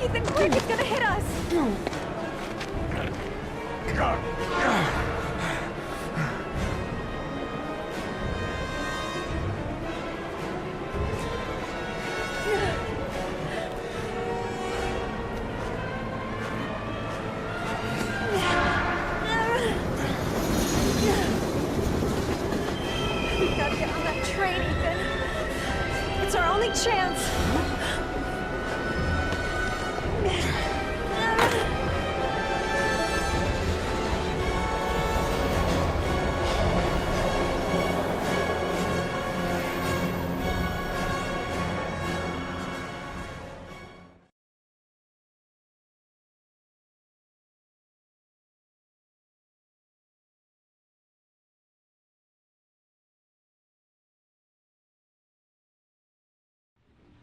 Ethan, quick! It's gonna hit us! We've got to get on that train, Ethan. It's our only chance.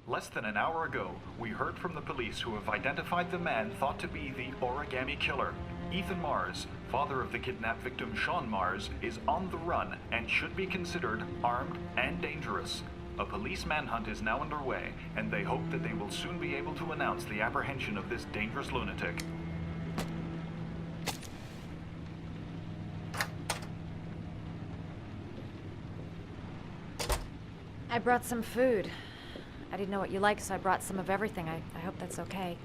Less than an hour ago, we heard from the police who have identified the man thought to be the Origami Killer. Ethan Mars, father of the kidnapped victim Sean Mars, is on the run and should be considered armed and dangerous. A police manhunt is now underway, and they hope that they will soon be able to announce the apprehension of this dangerous lunatic. I brought some food. I didn't know what you liked, so I brought some of everything. I hope that's okay.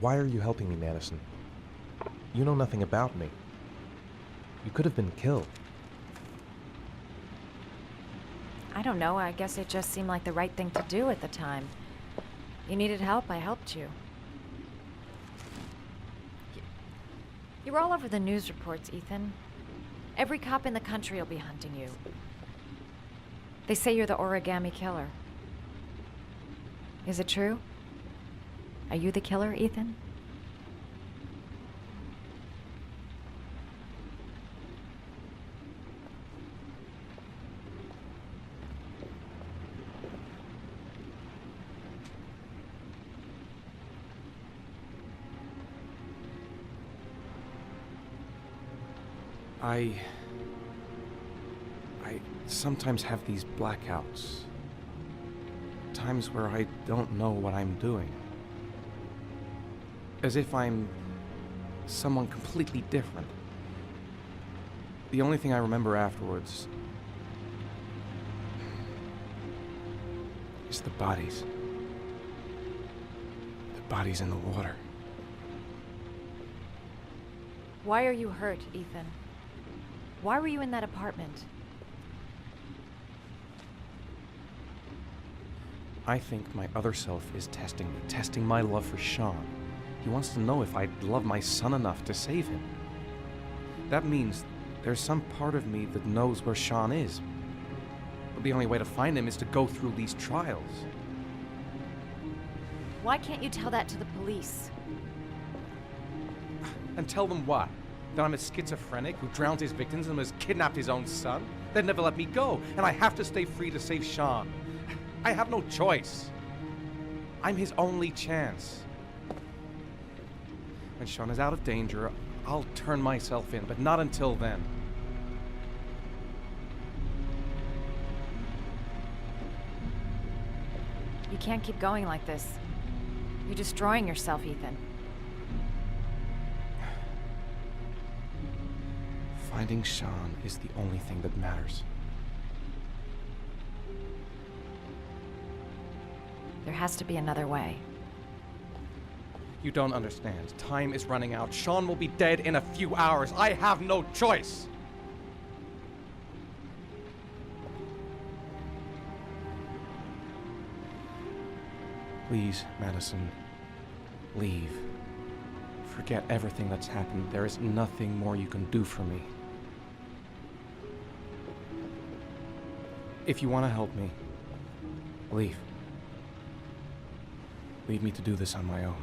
Why are you helping me, Madison? You know nothing about me. You could have been killed. I don't know. I guess it just seemed like the right thing to do at the time. You needed help, I helped you. You're all over the news reports, Ethan. Every cop in the country will be hunting you. They say you're the Origami Killer. Is it true? Are you the killer, Ethan? I sometimes have these blackouts. Times where I don't know what I'm doing. As if I'm someone completely different. The only thing I remember afterwards is the bodies. The bodies in the water. Why are you hurt, Ethan? Why were you in that apartment? I think my other self is testing me, testing my love for Sean. He wants to know if I'd love my son enough to save him. That means there's some part of me that knows where Sean is. But the only way to find him is to go through these trials. Why can't you tell that to the police? And tell them what? That I'm a schizophrenic who drowned his victims and has kidnapped his own son? They'd never let me go, and I have to stay free to save Sean. I have no choice. I'm his only chance. When Sean is out of danger, I'll turn myself in, but not until then. You can't keep going like this. You're destroying yourself, Ethan. Finding Sean is the only thing that matters. There has to be another way. You don't understand. Time is running out. Sean will be dead in a few hours. I have no choice. Please, Madison, leave. Forget everything that's happened. There is nothing more you can do for me. If you want to help me, leave. Leave me to do this on my own.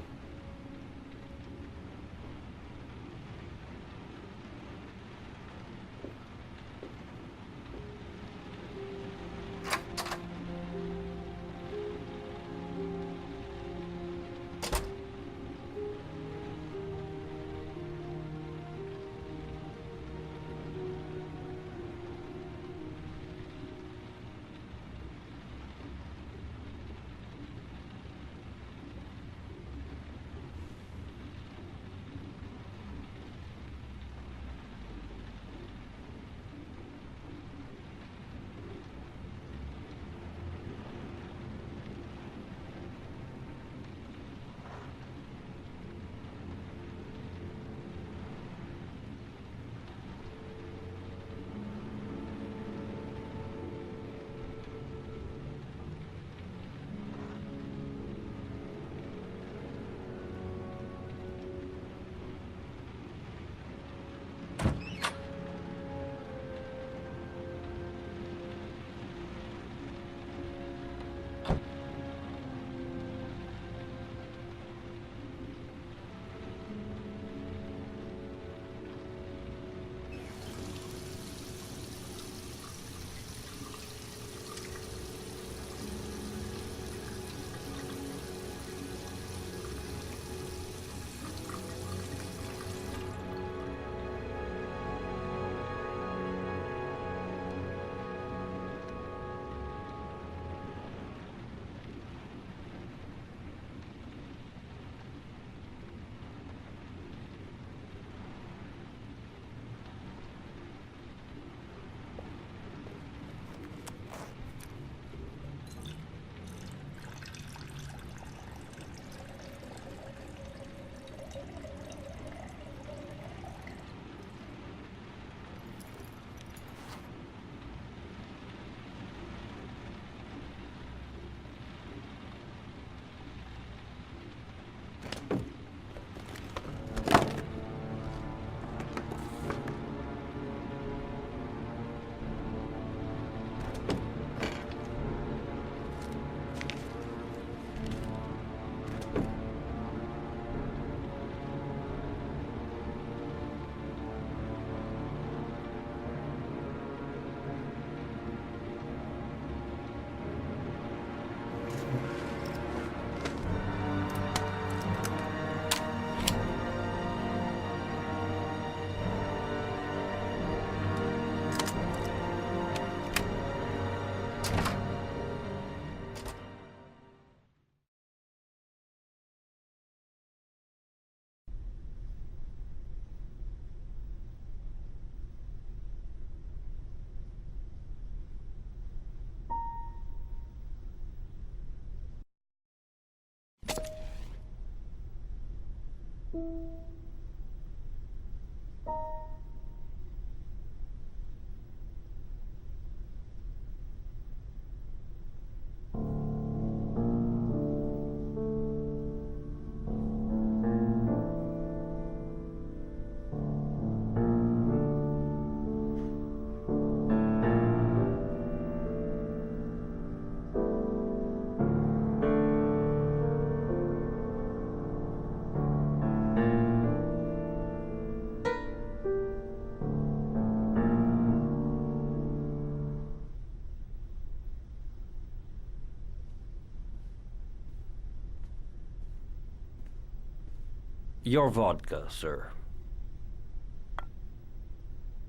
Your vodka, sir.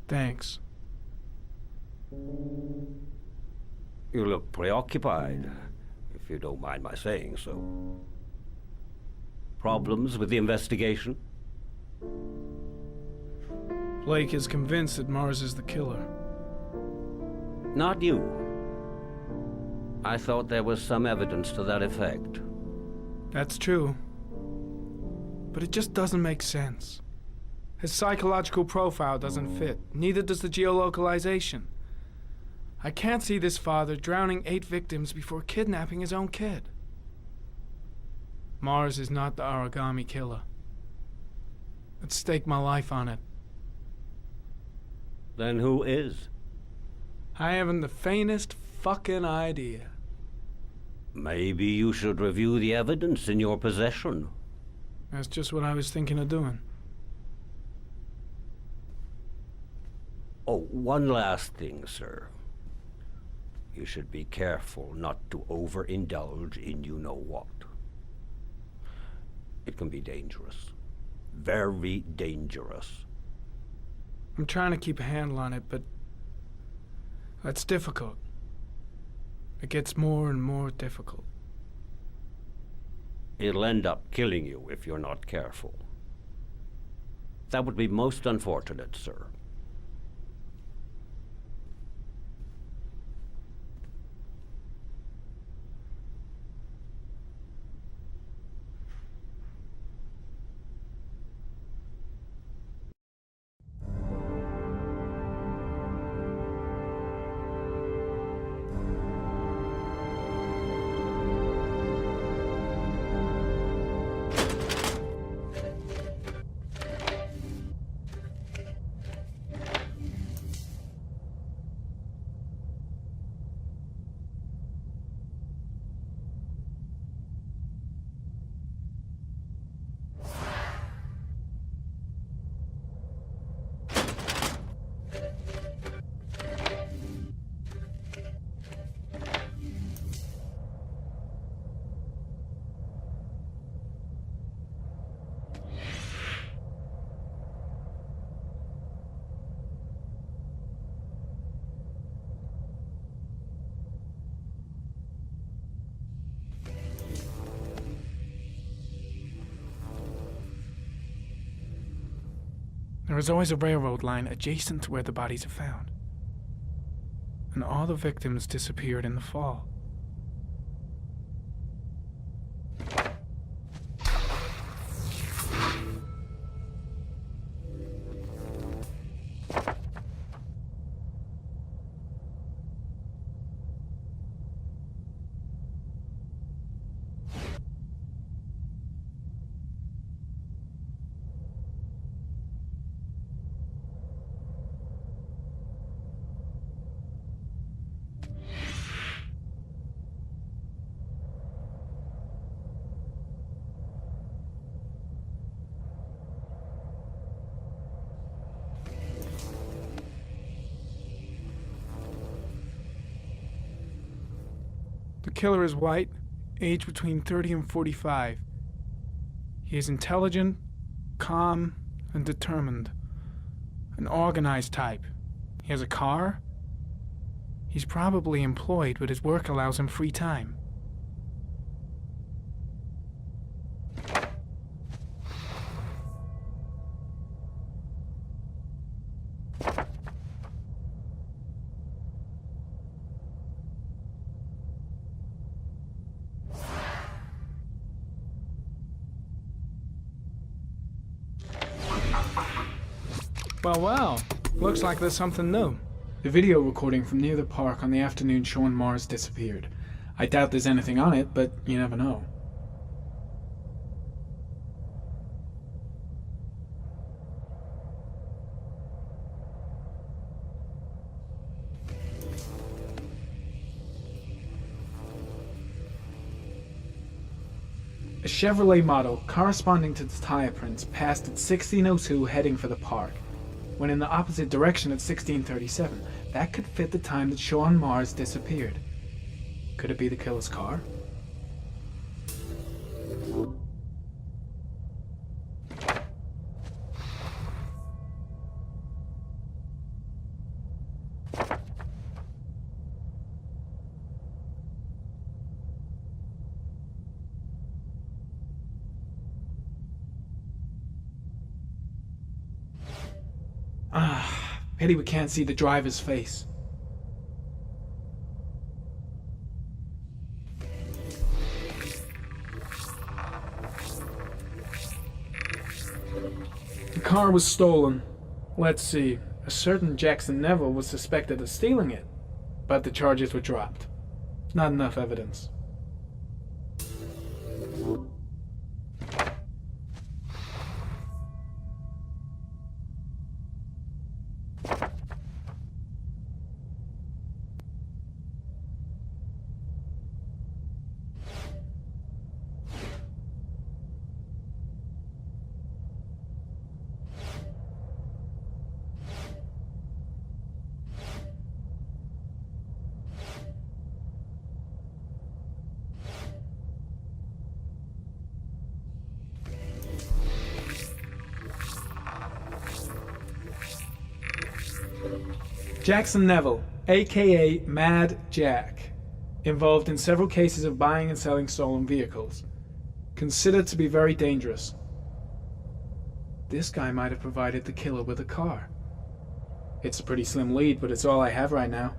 Thanks. You look preoccupied, if you don't mind my saying so. Problems with the investigation? Blake is convinced that Mars is the killer. Not you. I thought there was some evidence to that effect. That's true. But it just doesn't make sense. His psychological profile doesn't fit. Neither does the geolocalization. I can't see this father drowning 8 victims before kidnapping his own kid. Mars is not the Origami killer. I'd stake my life on it. Then who is? I haven't the faintest fucking idea. Maybe you should review the evidence in your possession. That's just what I was thinking of doing. Oh, one last thing, sir. You should be careful not to overindulge in you-know-what. It can be dangerous. Very dangerous. I'm trying to keep a handle on it, but that's difficult. It gets more and more difficult. It'll end up killing you if you're not careful. That would be most unfortunate, sir. There is always a railroad line adjacent to where the bodies are found. And all the victims disappeared in the fall. The killer is white, aged between 30 and 45. He is intelligent, calm, and determined. An organized type. He has a car. He's probably employed, but his work allows him free time. Well, looks like there's something new. The video recording from near the park on the afternoon Sean Mars disappeared. I doubt there's anything on it, but you never know. A Chevrolet model corresponding to the tire prints passed at 16:02 heading for the park. When in the opposite direction at 16:37. That could fit the time that Sean Mars disappeared. Could it be the killer's car? Pity we can't see the driver's face. The car was stolen. Let's see. A certain Jackson Neville was suspected of stealing it, but the charges were dropped. Not enough evidence. Jackson Neville, aka Mad Jack, involved in several cases of buying and selling stolen vehicles. Considered to be very dangerous. This guy might have provided the killer with a car. It's a pretty slim lead, but it's all I have right now.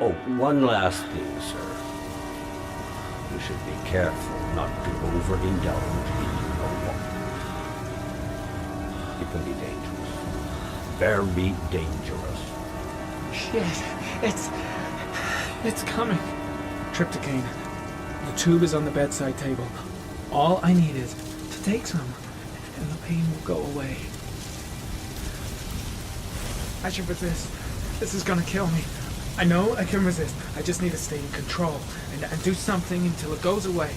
Oh, one last thing, sir. You should be careful not to overindulge in you know what. It can be dangerous. Very dangerous. Shit, it's coming. Trypticane. The tube is on the bedside table. All I need is to take some, and the pain will go away. I should resist. This is gonna kill me. I know I can resist. I just need to stay in control and do something until it goes away.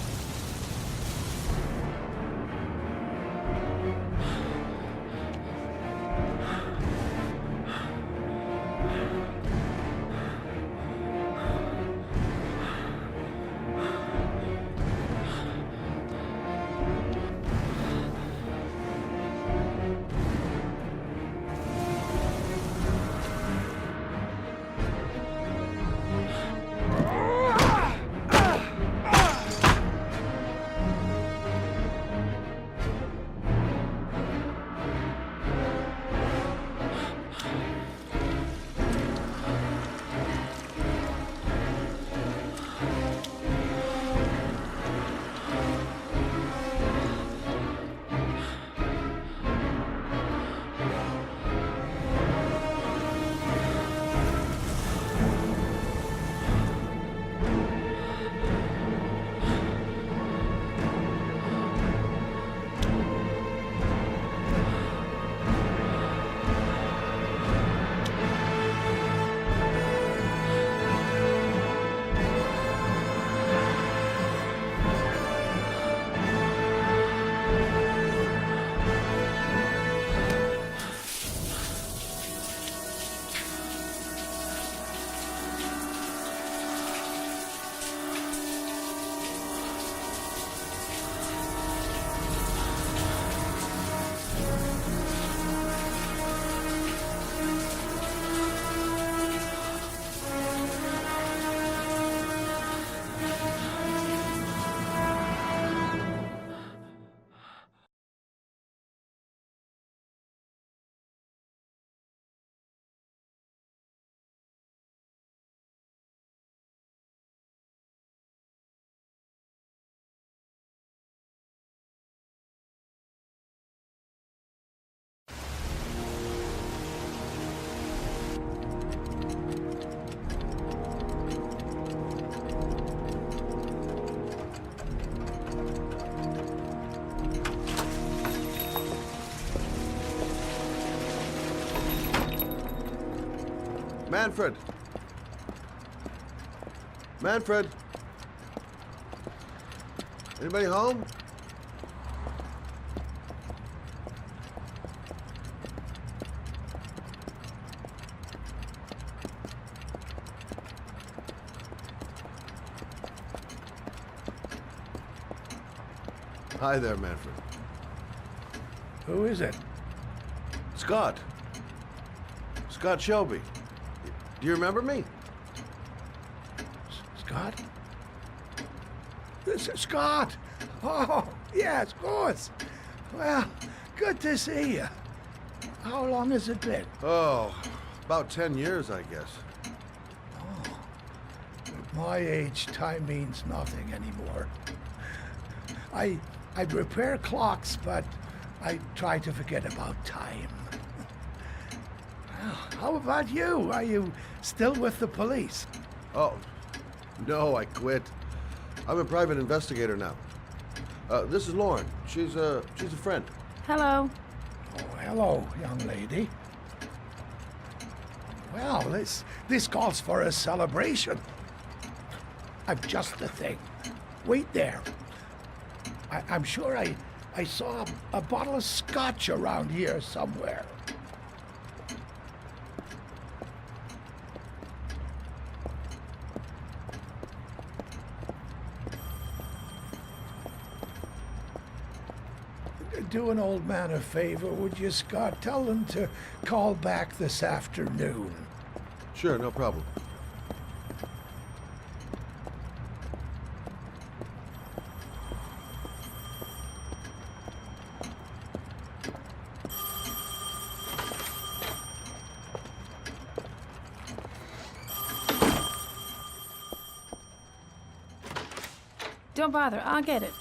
Manfred! Manfred! Anybody home? Hi there, Manfred. Who is it? Scott. Scott Shelby. Do you remember me? Scott? Scott! Oh, yes, of course. Well, good to see you. How long has it been? Oh, about 10 years, I guess. Oh, at my age, time means nothing anymore. I repair clocks, but I try to forget about time. Well, how about you? Are you still with the police? Oh, no, I quit. I'm a private investigator now. This is Lauren. She's a friend. Hello. Oh, hello, young lady. Well, this calls for a celebration. I've just the thing. Wait there. I'm sure I saw a bottle of scotch around here somewhere. Do an old man a favor, would you, Scott? Tell them to call back this afternoon. Sure, no problem. Don't bother, I'll get it.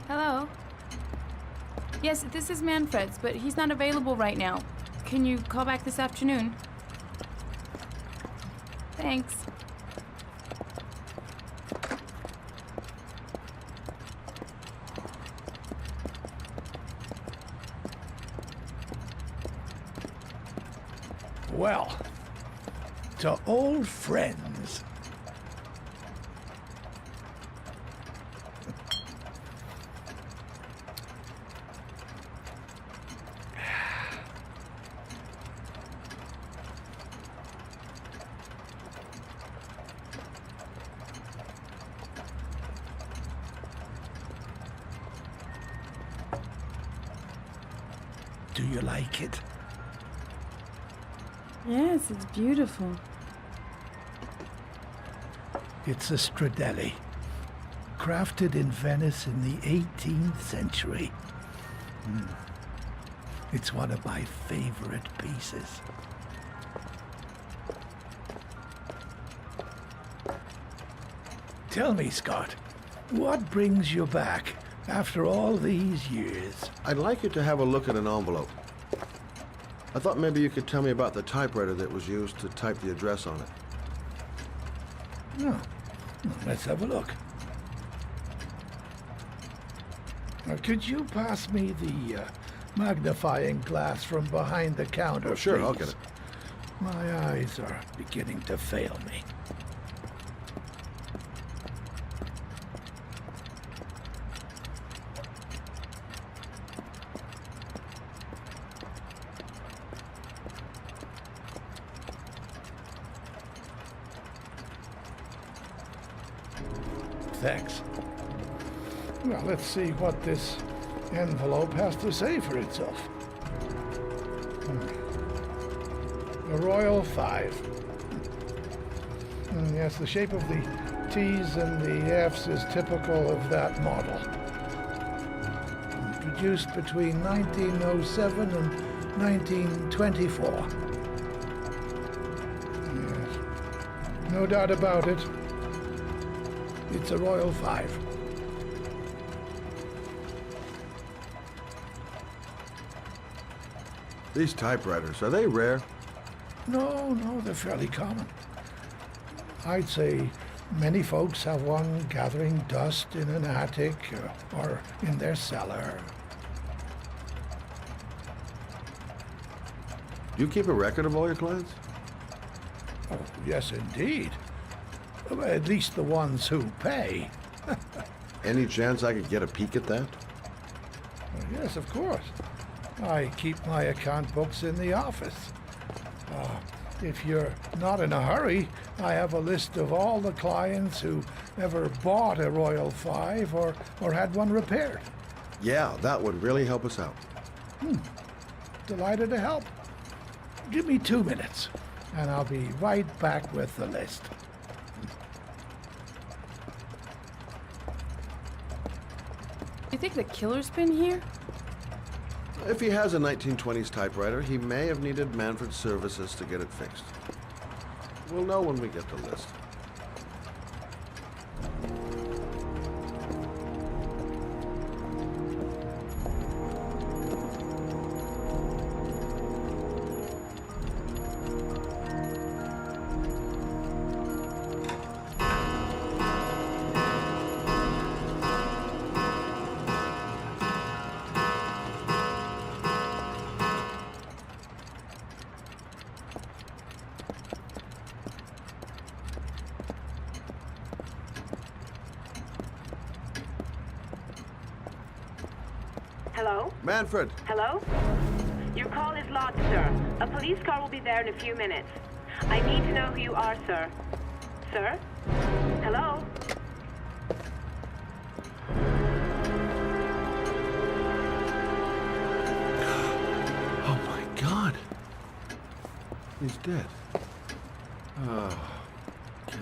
Hello? Yes, this is Manfred's, but he's not available right now. Can you call back this afternoon? Thanks. Well, to old friends. Do you like it? Yes, it's beautiful. It's a Stradelli, crafted in Venice in the 18th century. It's one of my favorite pieces. Tell me, Scott, what brings you back after all these years? I'd like you to have a look at an envelope. I thought maybe you could tell me about the typewriter that was used to type the address on it. Oh, let's have a look. Now, could you pass me the magnifying glass from behind the counter, Oh, sure, please? I'll get it. My eyes are beginning to fail me. Thanks. Well, let's see what this envelope has to say for itself. A Royal 5. Yes, the shape of the T's and the F's is typical of that model. Produced between 1907 and 1924. Yes. No doubt about it. It's a Royal 5. These typewriters, are they rare? No, they're fairly common. I'd say many folks have one gathering dust in an attic or in their cellar. Do you keep a record of all your clients? Oh, yes, indeed. At least the ones who pay. Any chance I could get a peek at that? Yes, of course. I keep my account books in the office. If you're not in a hurry, I have a list of all the clients who ever bought a Royal 5 or had one repaired. Yeah, that would really help us out. Delighted to help. Give me 2 minutes, and I'll be right back with the list. You think the killer's been here? If he has a 1920s typewriter, he may have needed Manfred's services to get it fixed. We'll know when we get the list. Hello? Manfred! Hello? Your call is lodged, sir. A police car will be there in a few minutes. I need to know who you are, sir. Sir? Hello? Oh my God! He's dead. Oh, God.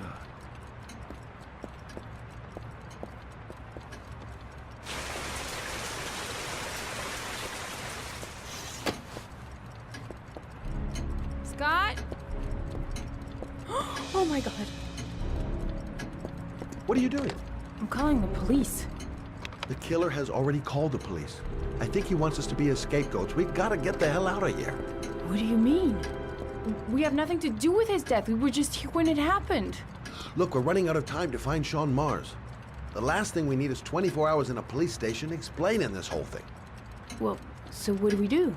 Scott? Oh my God. What are you doing? I'm calling the police. The killer has already called the police. I think he wants us to be his scapegoats. We gotta get the hell out of here. What do you mean? We have nothing to do with his death. We were just here when it happened. Look, we're running out of time to find Sean Mars. The last thing we need is 24 hours in a police station explaining this whole thing. Well, so what do we do?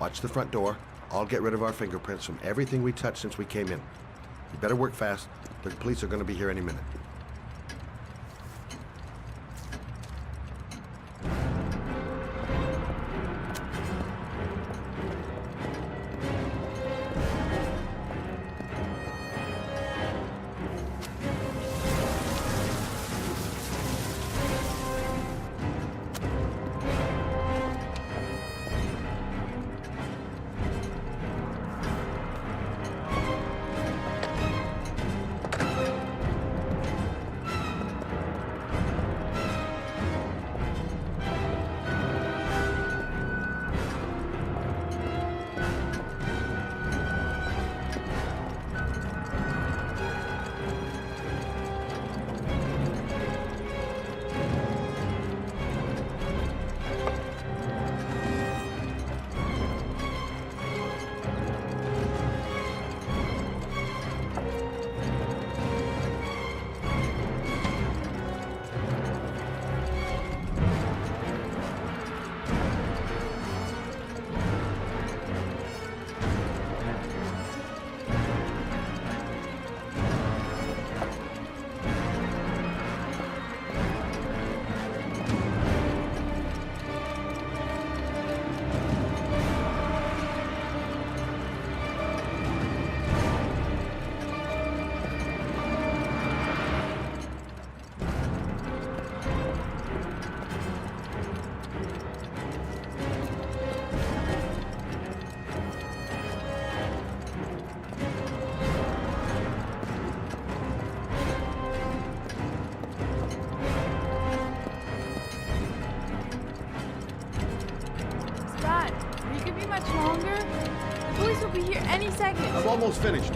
Watch the front door. I'll get rid of our fingerprints from everything we touched since we came in. You better work fast. The police are going to be here any minute. much longer? The police will be here any second. I'm almost finished.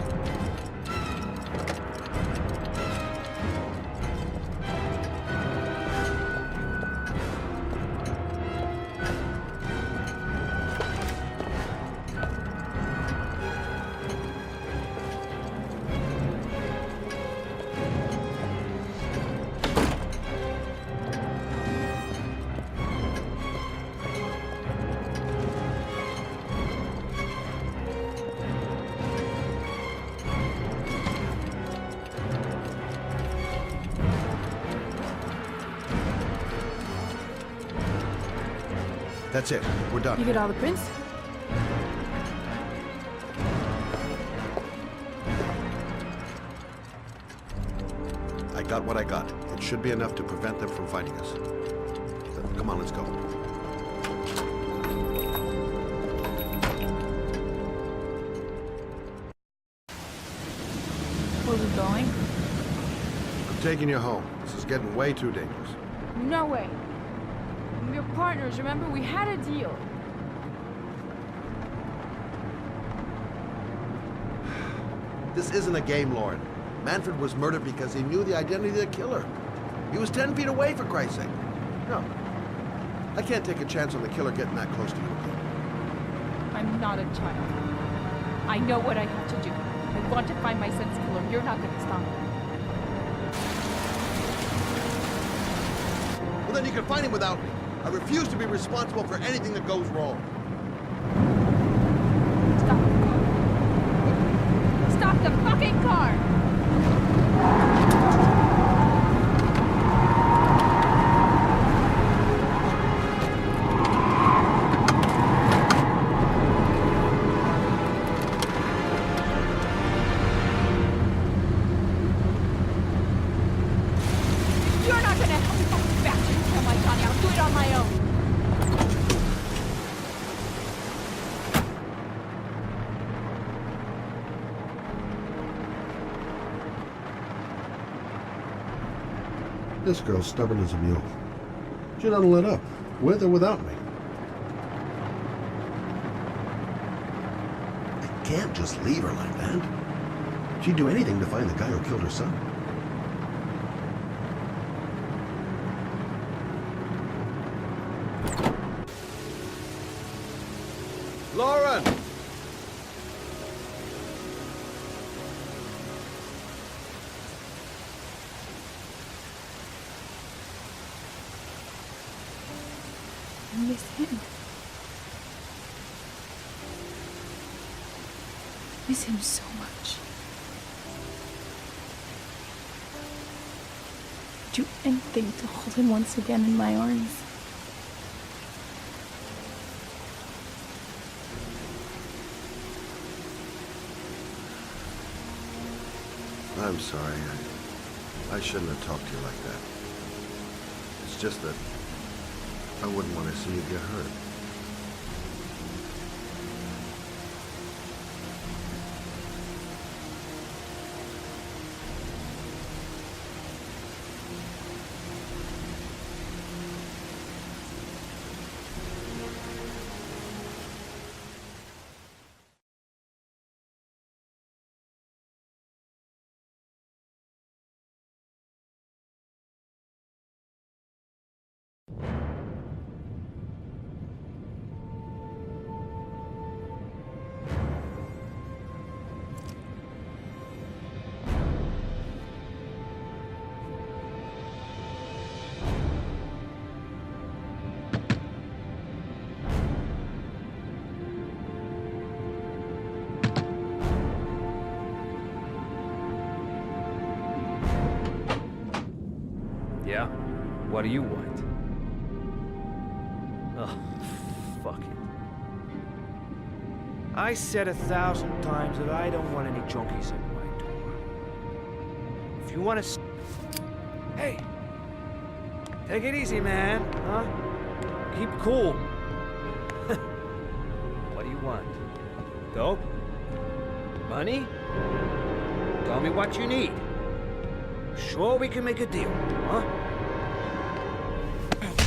That's it. We're done. You get all the prints? I got what I got. It should be enough to prevent them from finding us. Come on, let's go. Where's it going? I'm taking you home. This is getting way too dangerous. No way. We're partners, remember? We had a deal. This isn't a game, Lauren. Manfred was murdered because he knew the identity of the killer. He was 10 feet away, for Christ's sake. No. I can't take a chance on the killer getting that close to you again. I'm not a child. I know what I have to do. I want to find my son's killer. You're not going to stop me. Well, then you can find him without me. I refuse to be responsible for anything that goes wrong. Stop the fucking car! You're not gonna help me fucking back to kill my Johnny. I'll do it on my own. This girl's stubborn as a mule. She doesn't let up, with or without me. I can't just leave her like that. She'd do anything to find the guy who killed her son. Lauren! I miss him. Miss him so much. Do anything to hold him once again in my arms. I'm sorry. I shouldn't have talked to you like that. It's just that I wouldn't want to see you get hurt. Yeah? What do you want? Oh, fuck it. I said 1,000 times that I don't want any junkies at my door. If you want to... Hey! Take it easy, man, huh? Keep cool. What do you want? Dope? Money? Tell me what you need. Sure we can make a deal, huh?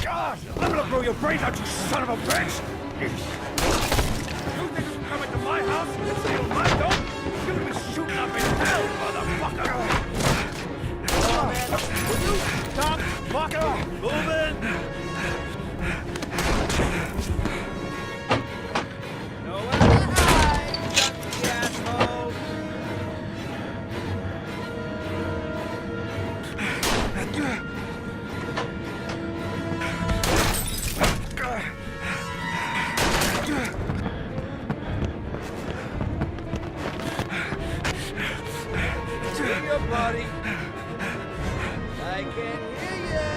God! I'm gonna blow your brains out, you son of a bitch! You think you come into my house and steal my dope? You're gonna be shooting up in hell, motherfucker! Oh, man, will you stop fucking moving? Nowhere to hide, junkie asshole! Move your body. I can hear ya.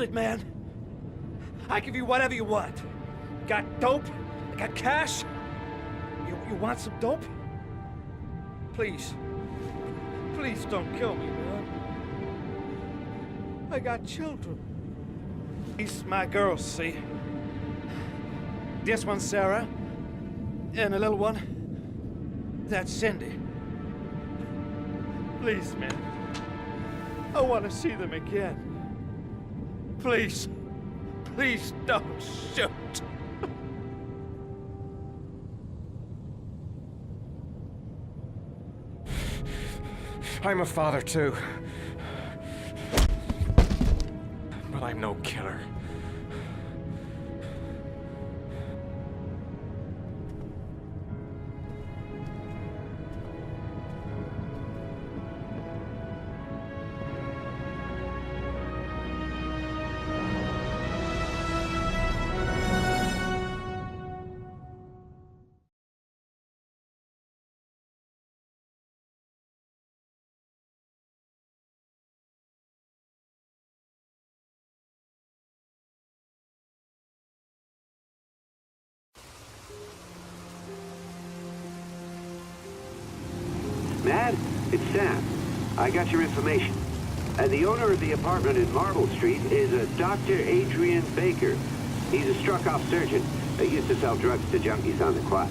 hold it, man. I give you whatever you want. Got dope? Got cash? You want some dope? Please. Please don't kill me, man. I got children. These my girls, see? This one's Sarah. And the little one, that's Cindy. Please, man. I want to see them again. Please. Please don't shoot. I'm a father too. But I'm no killer. Matt, it's Sam. I got your information. The owner of the apartment in Marble Street is a Dr. Adrian Baker. He's a struck-off surgeon. He used to sell drugs to junkies on the quad.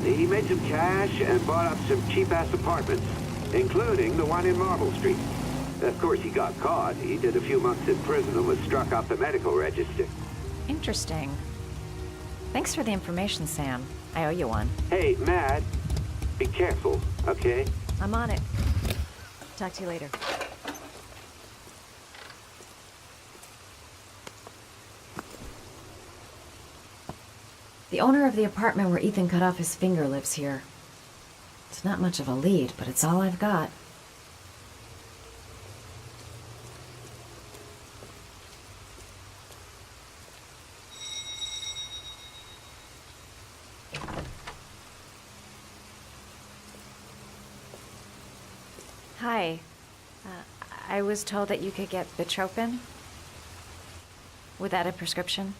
He made some cash and bought up some cheap-ass apartments, including the one in Marble Street. Of course, he got caught. He did a few months in prison and was struck off the medical register. Interesting. Thanks for the information, Sam. I owe you one. Hey, Matt, be careful, okay? I'm on it. Talk to you later. The owner of the apartment where Ethan cut off his finger lives here. It's not much of a lead, but it's all I've got. Hi. I was told that you could get Bitropin. Without a prescription.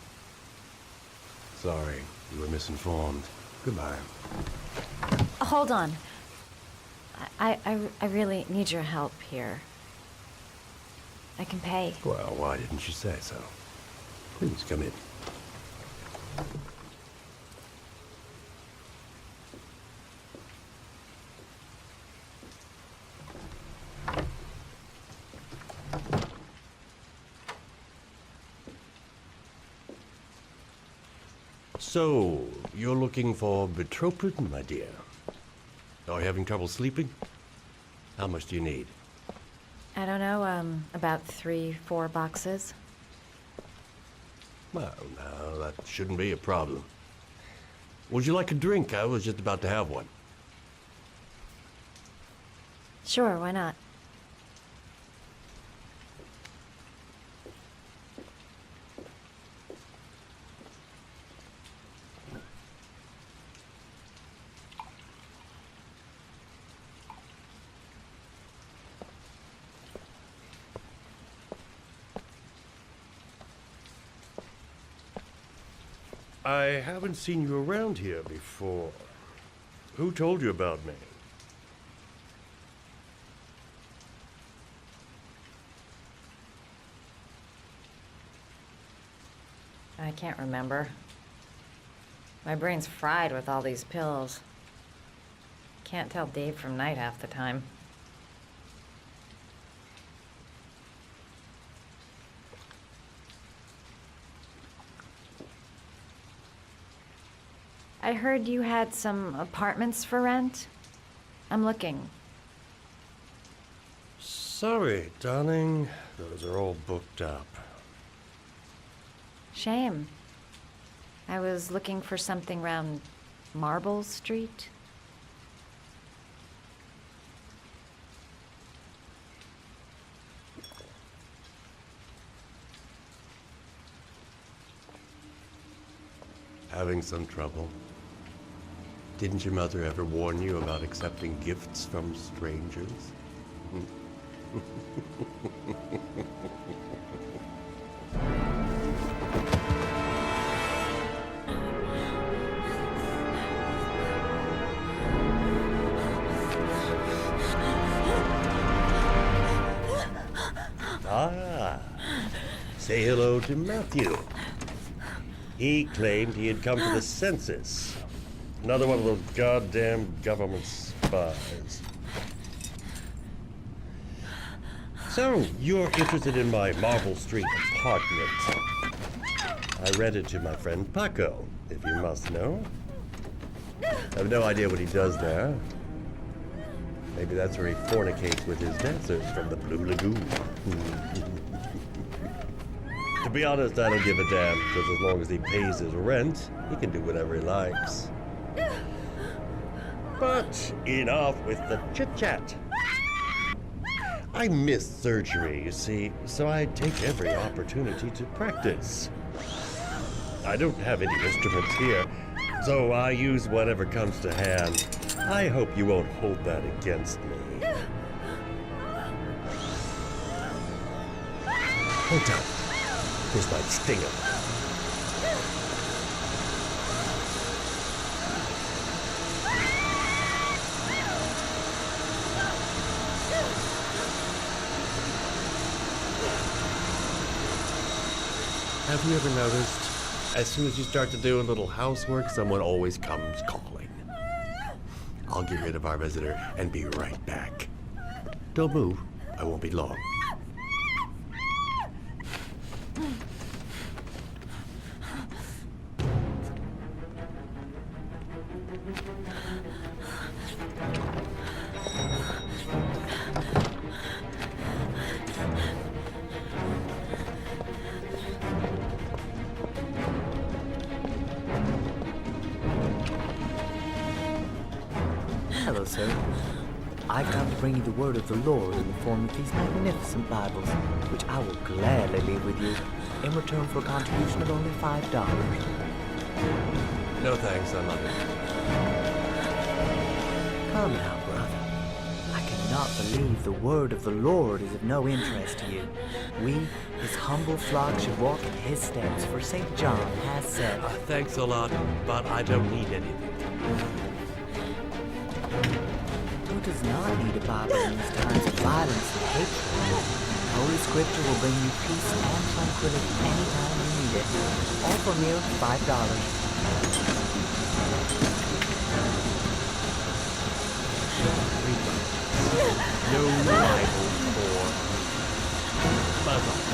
Sorry, you were misinformed. Goodbye. Hold on. I really need your help here. I can pay. Well, why didn't you say so? Please come in. So, you're looking for Bitropin, my dear? Are you having trouble sleeping? How much do you need? I don't know, about 3-4 boxes. Well, no, that shouldn't be a problem. Would you like a drink? I was just about to have one. Sure, why not? I haven't seen you around here before. Who told you about me? I can't remember. My brain's fried with all these pills. Can't tell day from night half the time. I heard you had some apartments for rent. I'm looking. Sorry, darling. Those are all booked up. Shame. I was looking for something around Marble Street. Having some trouble? Didn't your mother ever warn you about accepting gifts from strangers? Say hello to Matthew. He claimed he had come to the census. Another one of those goddamn government spies. So, you're interested in my Marble Street apartment. I rented to my friend Paco, if you must know. I have no idea what he does there. Maybe that's where he fornicates with his dancers from the Blue Lagoon. To be honest, I don't give a damn, because as long as he pays his rent, he can do whatever he likes. But enough with the chit-chat. I miss surgery, you see, so I take every opportunity to practice. I don't have any instruments here, so I use whatever comes to hand. I hope you won't hold that against me. Hold on. This might sting him. Have you ever noticed, as soon as you start to do a little housework, someone always comes calling? I'll get rid of our visitor and be right back. Don't move. I won't be long. Hello, sir. I've come to bring you the word of the Lord in the form of these magnificent Bibles, which I will gladly leave with you in return for a contribution of only $5. No thanks, I love it. Come now, brother. I cannot believe the word of the Lord is of no interest to you. We, his humble flock, should walk in his steps, for St. John has said... Thanks a lot, but I don't need anything. Who does not need a Bible in these times of violence and hatred? Holy Scripture will bring you peace and tranquility anytime you need it. All for mere $5. No Bible for buzz off.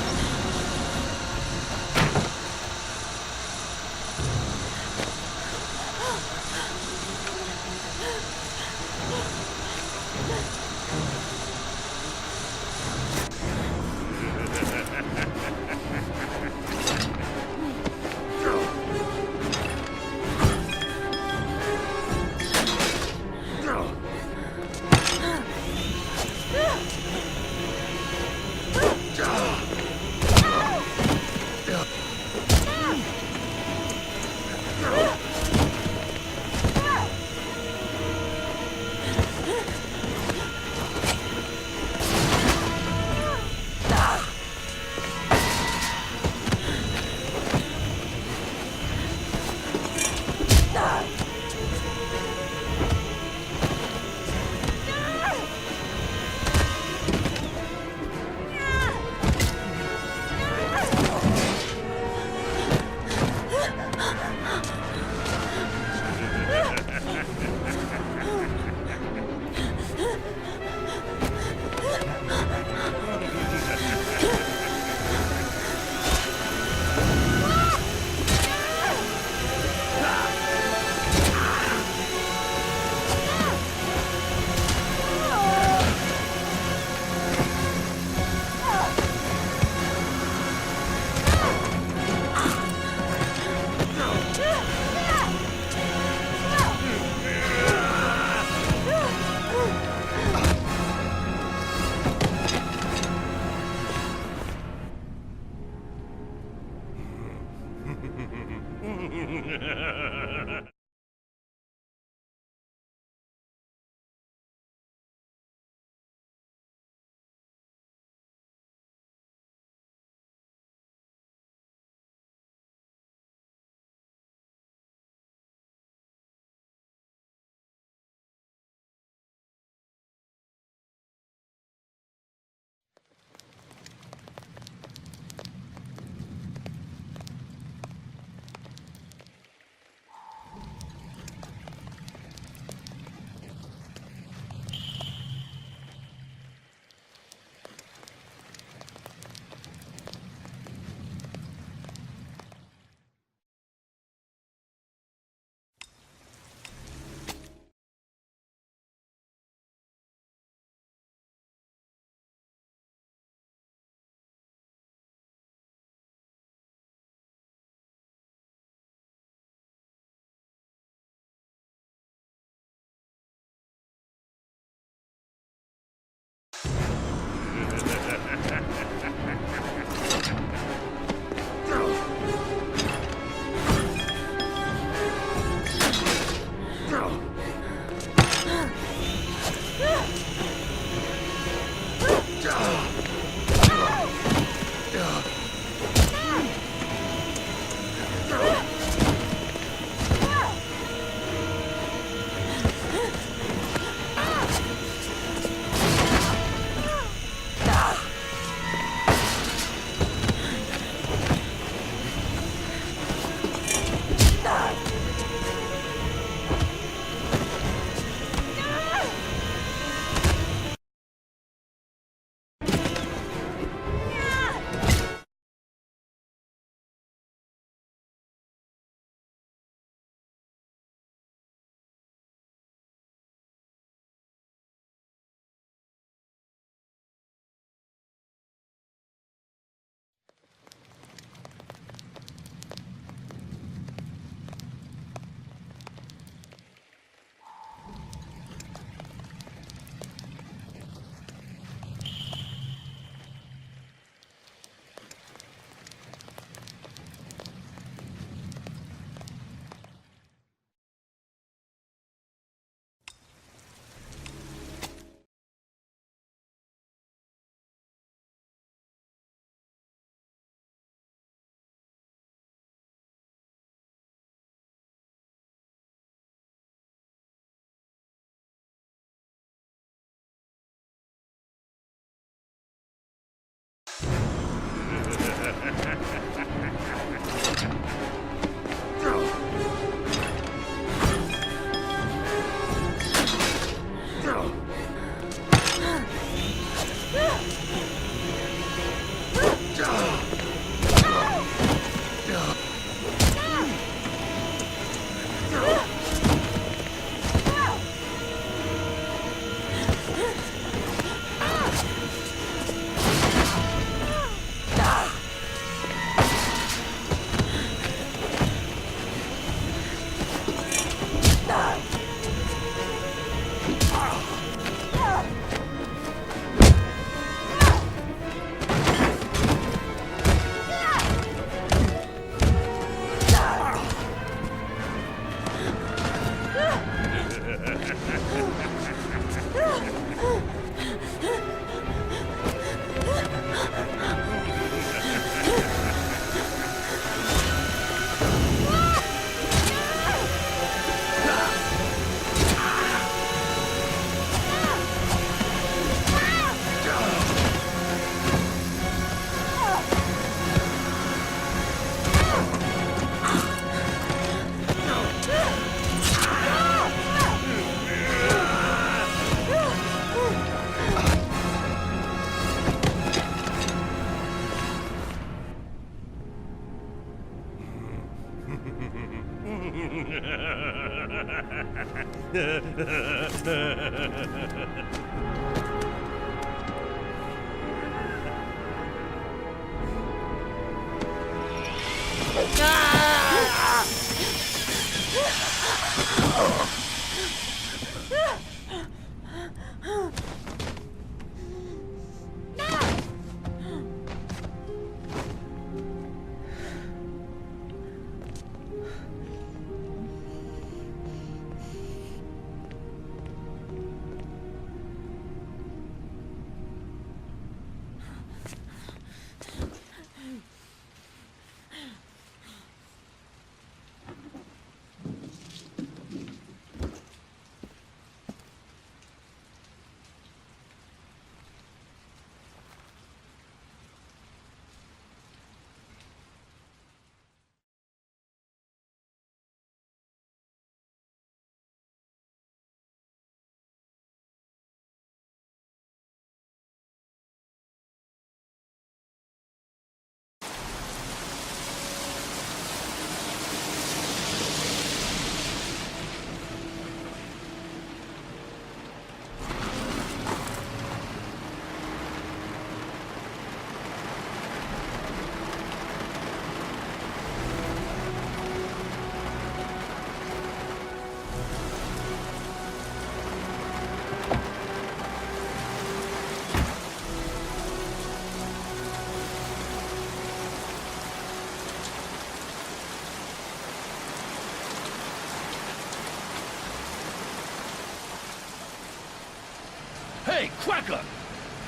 Hey, Cracker!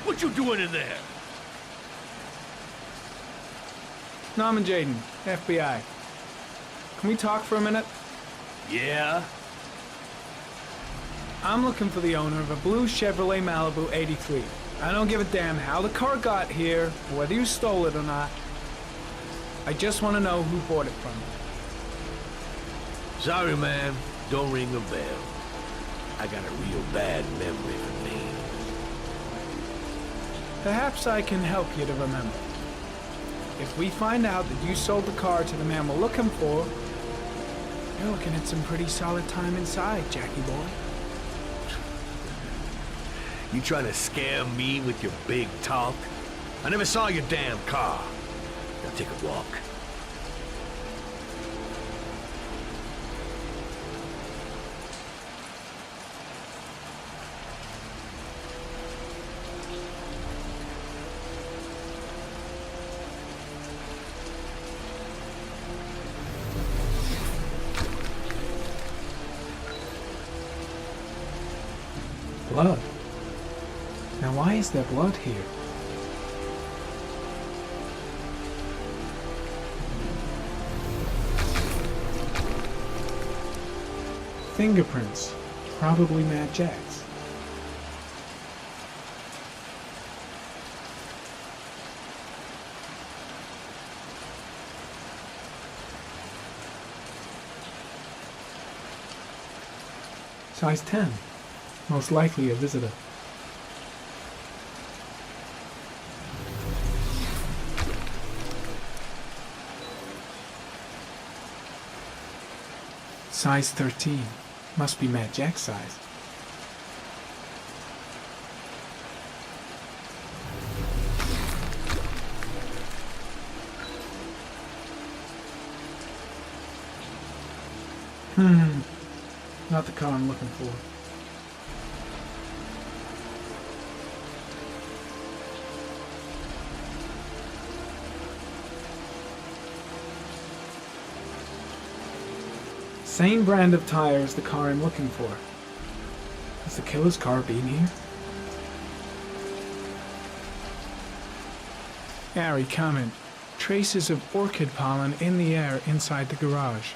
What you doing in there? Norman Jaden, FBI. Can we talk for a minute? Yeah? I'm looking for the owner of a blue Chevrolet Malibu 83. I don't give a damn how the car got here, or whether you stole it or not. I just want to know who bought it from you. Sorry, man. Don't ring a bell. I got a real bad memory for names. Perhaps I can help you to remember. If we find out that you sold the car to the man we're looking for, you're looking at some pretty solid time inside, Jackie boy. You trying to scare me with your big talk? I never saw your damn car. Now take a walk. Blood. Now why is there blood here? Fingerprints. Probably Mad Jack's. Size 10. Most likely a visitor. Size 13. Must be Mad Jack's size. Not the car I'm looking for. Same brand of tire as the car I'm looking for. Has the killer's car been here? Harry, comment. Traces of orchid pollen in the air inside the garage.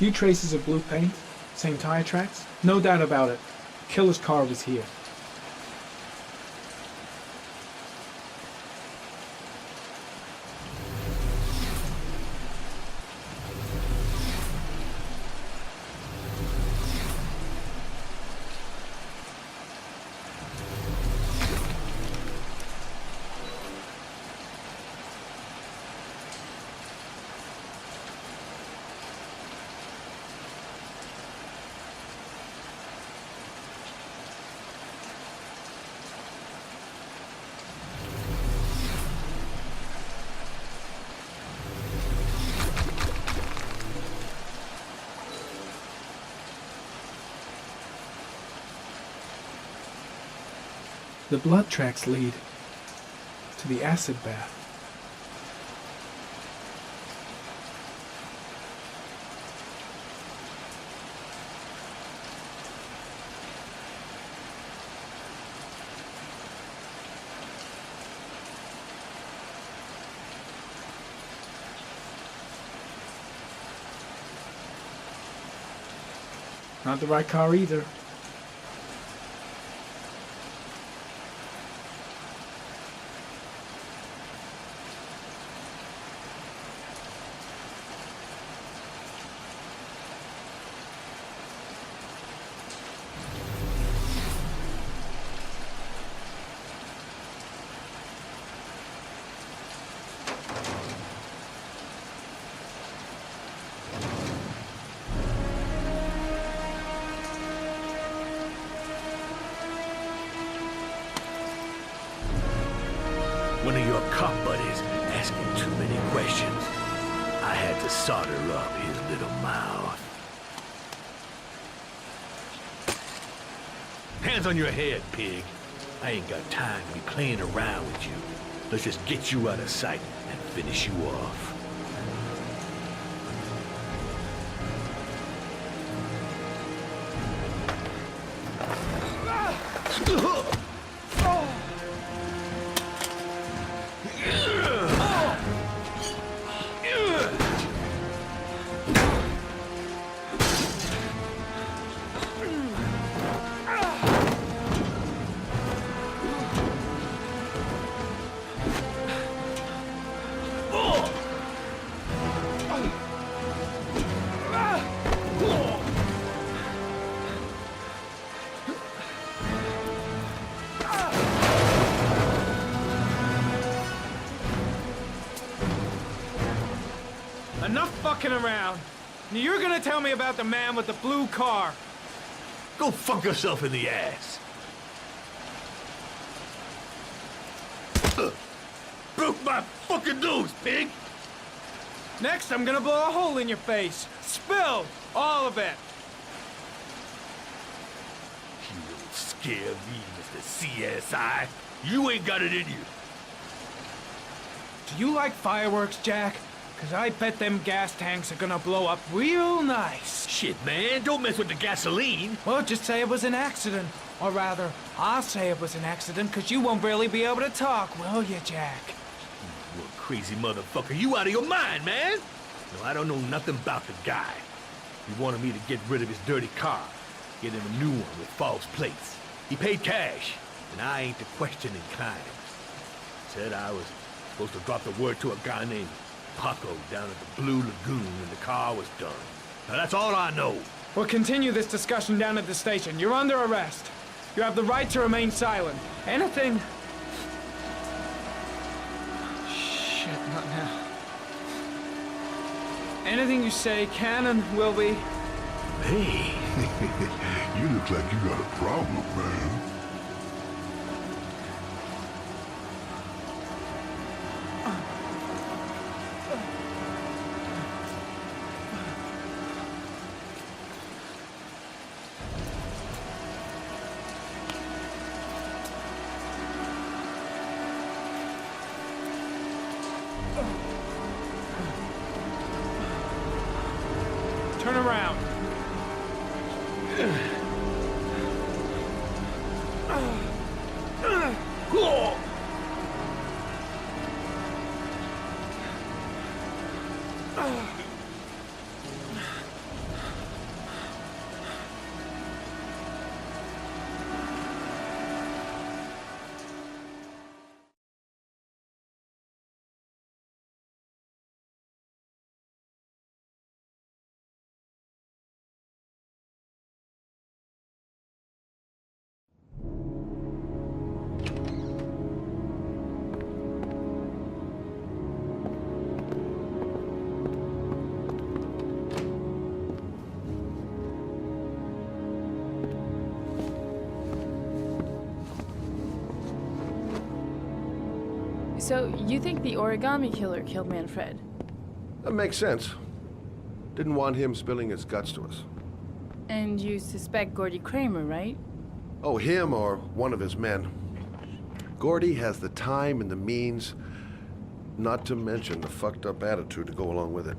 Few traces of blue paint, same tire tracks. No doubt about it. Killer's car was here. The blood tracks lead to the acid bath. Not the right car either. One of your cop buddies asking too many questions. I had to solder up his little mouth. Hands on your head, pig. I ain't got time to be playing around with you. Let's just get you out of sight and finish you off. Enough fucking around. Now you're gonna tell me about the man with the blue car. Go fuck yourself in the ass. Broke my fucking nose, pig! Next, I'm gonna blow a hole in your face. Spill! All of it! You don't scare me, Mr. CSI. You ain't got it in you. Do you like fireworks, Jack? Cause I bet them gas tanks are gonna blow up real nice. Shit, man, don't mess with the gasoline. Well, just say it was an accident. Or rather, I'll say it was an accident, cause you won't really be able to talk, will you, Jack? You crazy motherfucker, you out of your mind, man. No, I don't know nothing about the guy. He wanted me to get rid of his dirty car, get him a new one with false plates. He paid cash, and I ain't the questioning kind. Said I was supposed to drop the word to a guy named Paco down at the Blue Lagoon when the car was done. Now that's all I know. We'll continue this discussion down at the station. You're under arrest. You have the right to remain silent. Anything... Shit, not now. Anything you say can and will be... Hey. You look like you got a problem, man. Turn around. So, you think the origami killer killed Manfred? That makes sense. Didn't want him spilling his guts to us. And you suspect Gordy Kramer, right? Oh, him or one of his men. Gordy has the time and the means, not to mention the fucked up attitude to go along with it.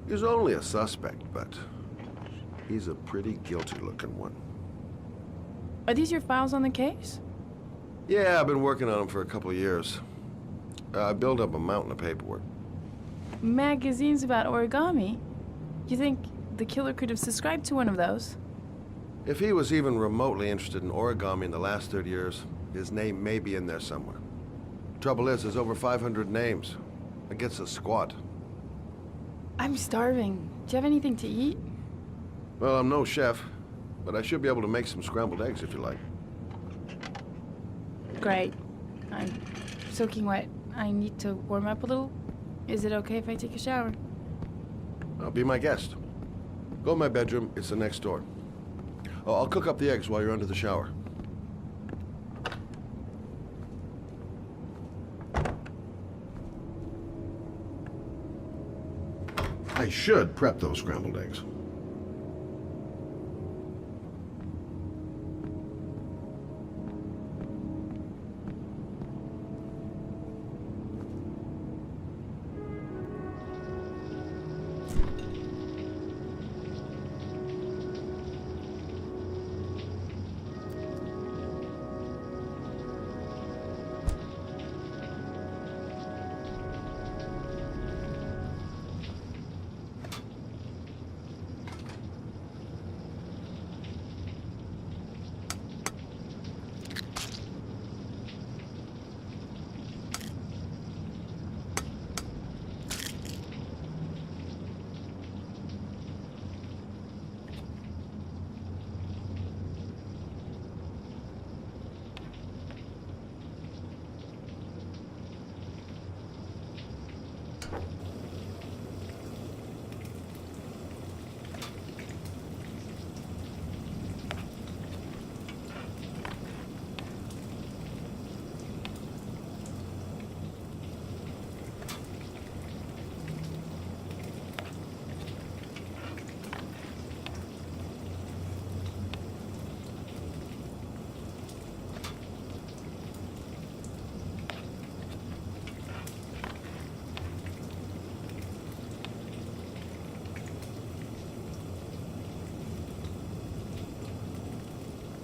He's only a suspect, but he's a pretty guilty looking one. Are these your files on the case? Yeah, I've been working on him for a couple of years. I built up a mountain of paperwork. Magazines about origami? You think the killer could have subscribed to one of those? If he was even remotely interested in origami in the last 30 years, his name may be in there somewhere. Trouble is, there's over 500 names. It gets us squat. I'm starving. Do you have anything to eat? Well, I'm no chef, but I should be able to make some scrambled eggs if you like. Great. I'm soaking wet. I need to warm up a little. Is it okay if I take a shower? Be my guest. Go in my bedroom, it's the next door. Oh, I'll cook up the eggs while you're under the shower. I should prep those scrambled eggs.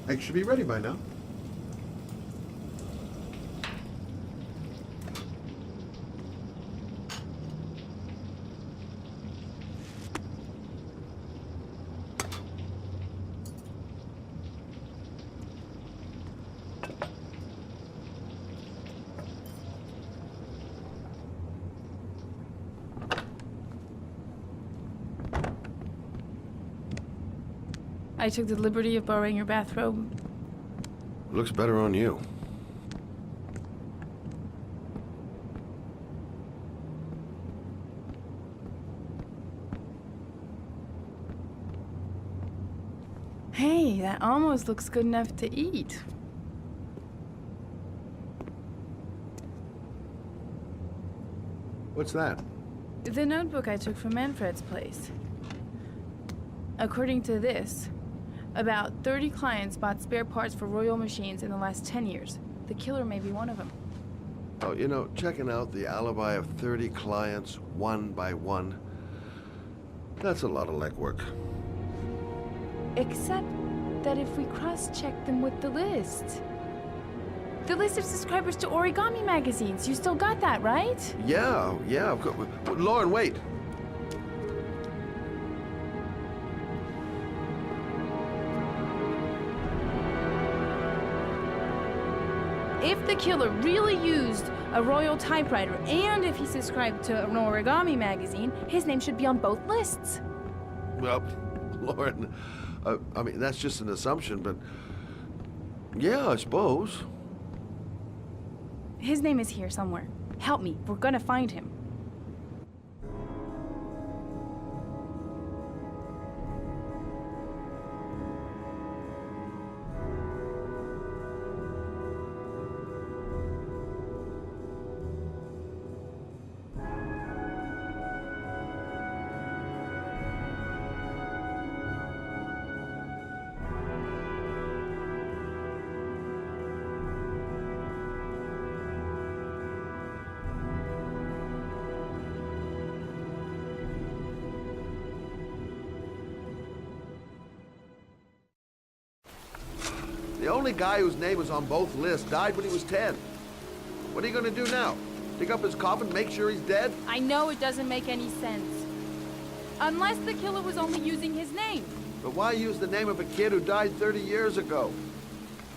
Eggs should be ready by now. I took the liberty of borrowing your bathrobe. Looks better on you. Hey, that almost looks good enough to eat. What's that? The notebook I took from Manfred's place. According to this, about 30 clients bought spare parts for Royal machines in the last 10 years. The killer may be one of them. Oh, you know, checking out the alibi of 30 clients one by one, that's a lot of legwork. Except that if we cross-check them with the list. The list of subscribers to Origami magazines. You still got that, right? Yeah, of course. Lauren, wait. If the killer really used a Royal typewriter and if he subscribed to an Origami magazine, his name should be on both lists. Well, Lauren, I mean, that's just an assumption, but yeah, I suppose. His name is here somewhere. Help me. We're gonna find him. The only guy whose name was on both lists died when he was 10. What are you gonna do now? Dig up his coffin, make sure he's dead? I know it doesn't make any sense. Unless the killer was only using his name. But why use the name of a kid who died 30 years ago?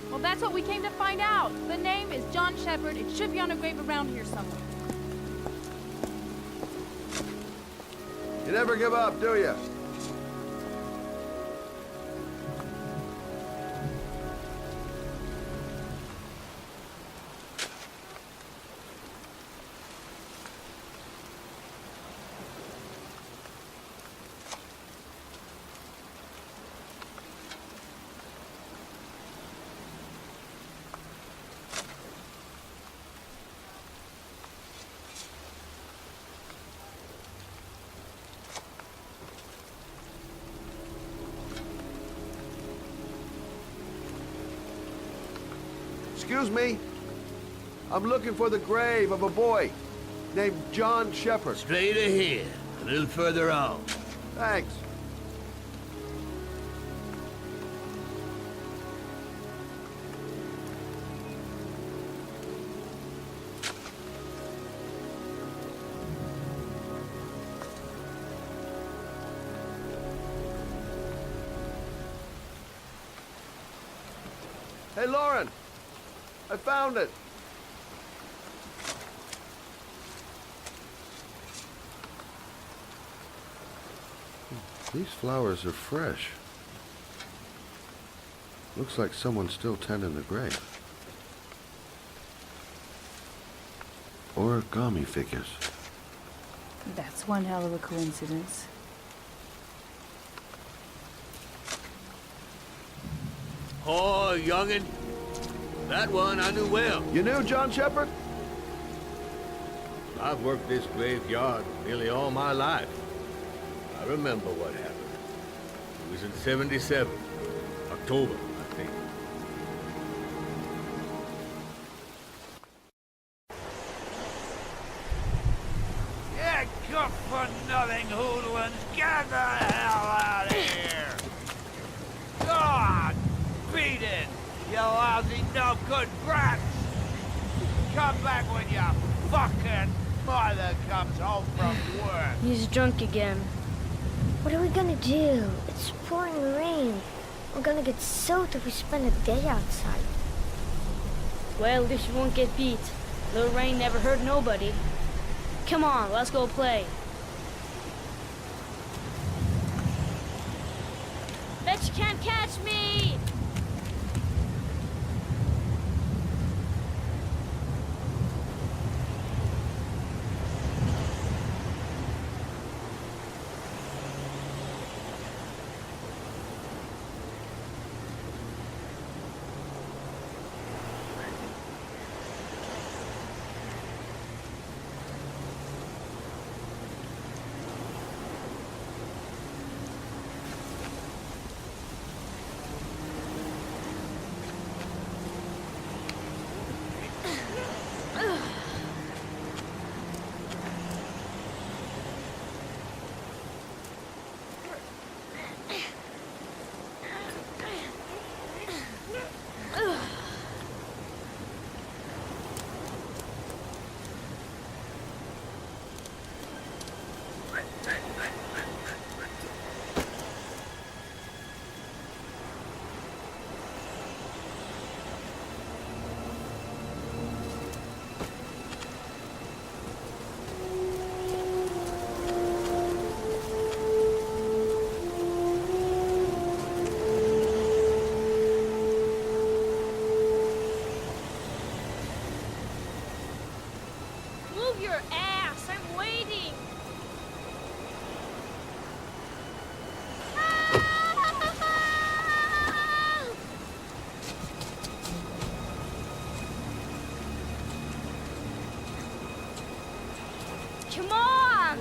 Well, that's what we came to find out. The name is John Shepard. It should be on a grave around here somewhere. You never give up, do you? Excuse me. I'm looking for the grave of a boy named John Shepard. Straight ahead, a little further on. Thanks. Hey, Lauren. I found it. These flowers are fresh. Looks like someone's still tending the grave. Origami figures. That's one hell of a coincidence. Oh, youngin'. That one I knew well. You knew John Shepard? I've worked this graveyard nearly all my life. I remember what happened. It was in 77. October, I think. Yeah, good for nothing hoodlums. Get the hell out of here! God! Beat it! You lousy, no-good brats! Come back when your fucking mother comes home from work! He's drunk again. What are we gonna do? It's pouring rain. We're gonna get soaked if we spend a day outside. Well, at least you won't get beat. Little rain never hurt nobody. Come on, let's go play. Bet you can't catch me! Move your ass! I'm waiting! Come on!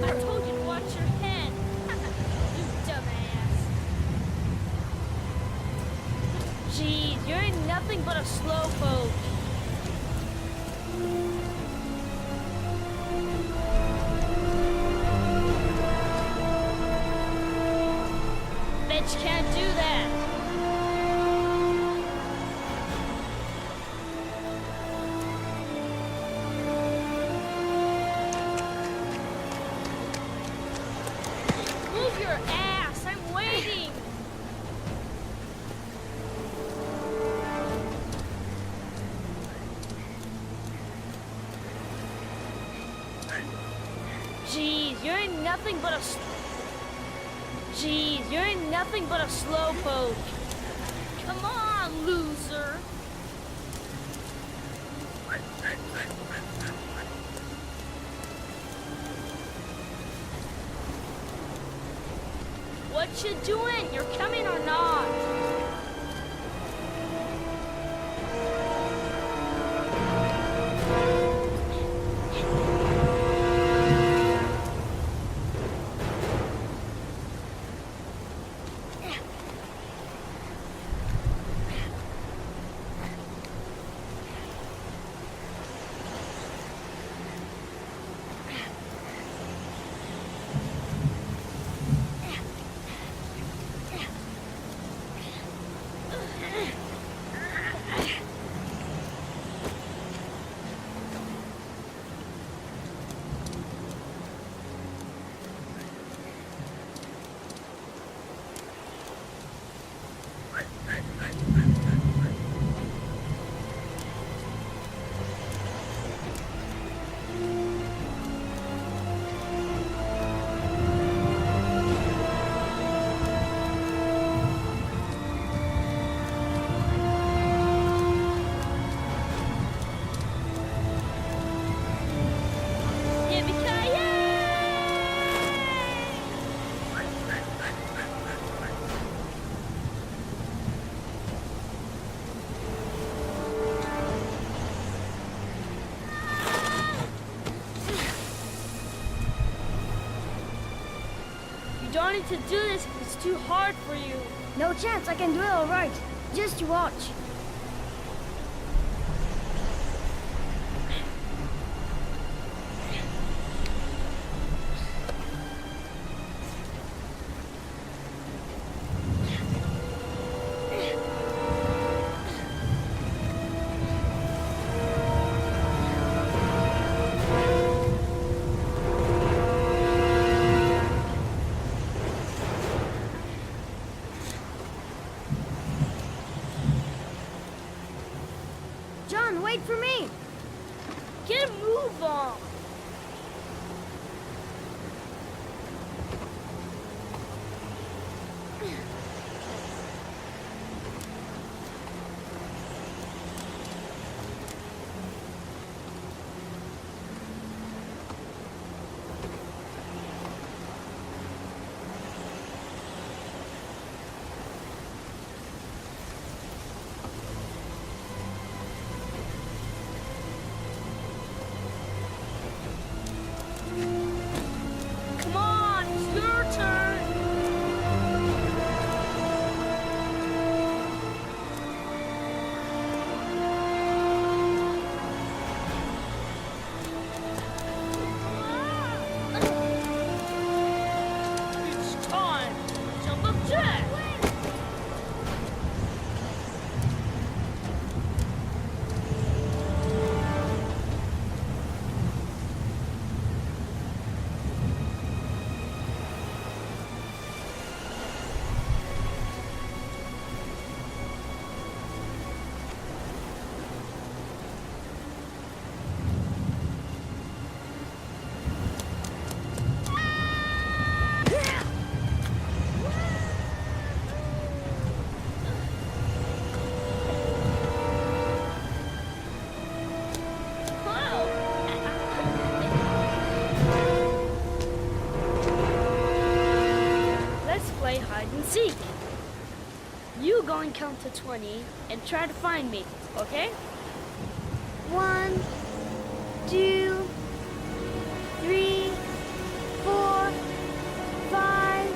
I told you to watch your head! You dumbass! Jeez, you're nothing but a slowpoke. Bet bitch can't do that. Move your ass, I'm waiting. Jeez, you're in nothing but a... Jeez, you're in nothing but a slowpoke. Come on, loser. What you doing? You're coming or not? You don't need to do this if it's too hard for you. No chance, I can do it all right. Just watch. John, wait for me! Get a move on! Come on, it's your turn! It's time! Jump up jack! Let's play hide and seek. You go and count to 20 and try to find me, okay? 1, 2, 3, 4, 5,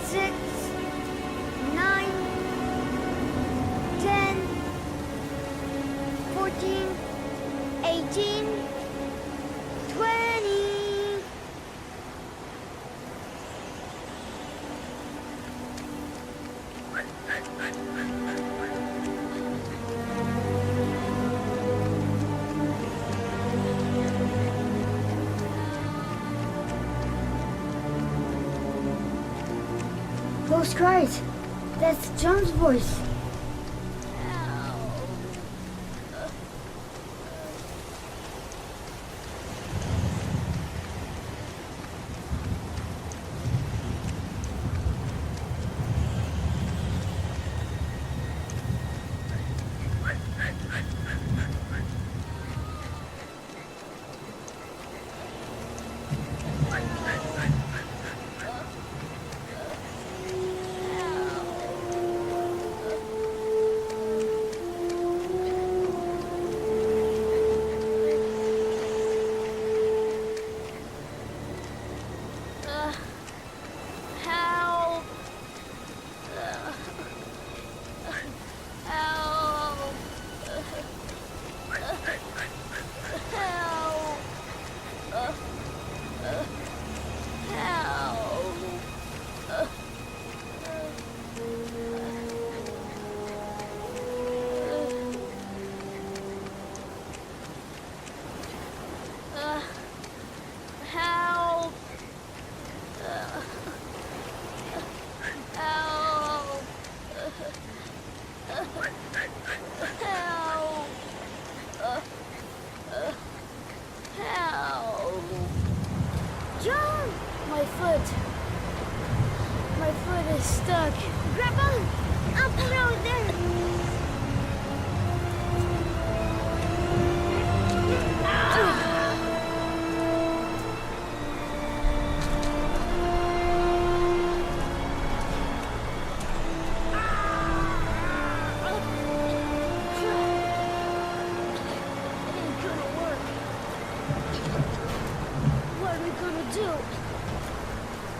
6, 9, 10, 14, 18, 20. Those cries. That's John's voice. Help! John! My foot. My foot is stuck. Grab on! I'll put it out there.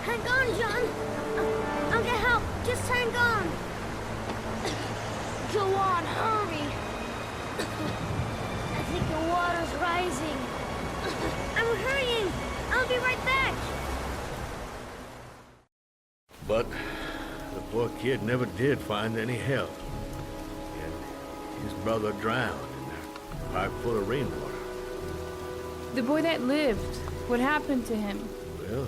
Hang on, John. I'll get help. Just hang on. Go on, hurry. I think the water's rising. I'm hurrying. I'll be right back. But the poor kid never did find any help. And his brother drowned in a pipe full of rainwater. The boy that lived, what happened to him? Well,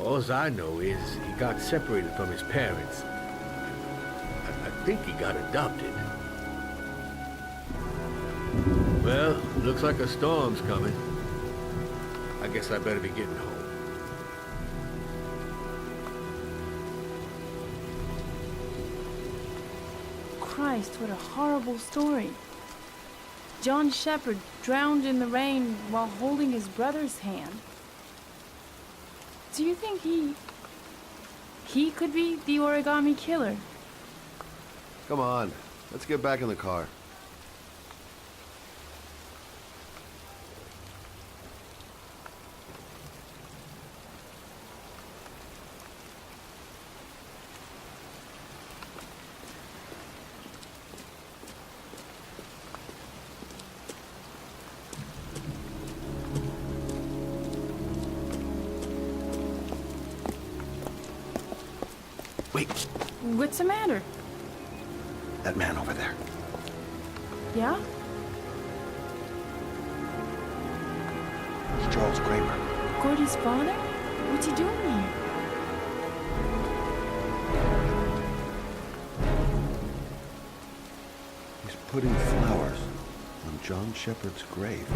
all I know is he got separated from his parents. I think he got adopted. Well, looks like a storm's coming. I guess I better be getting home. Christ, what a horrible story. John Shepherd drowned in the rain while holding his brother's hand. Do you think he could be the origami killer? Come on, let's get back in the car. Wait, What's the matter? that man over there. Yeah? It's Charles Kramer. Gordy's father? What's he doing here? He's putting flowers on John Shepherd's grave.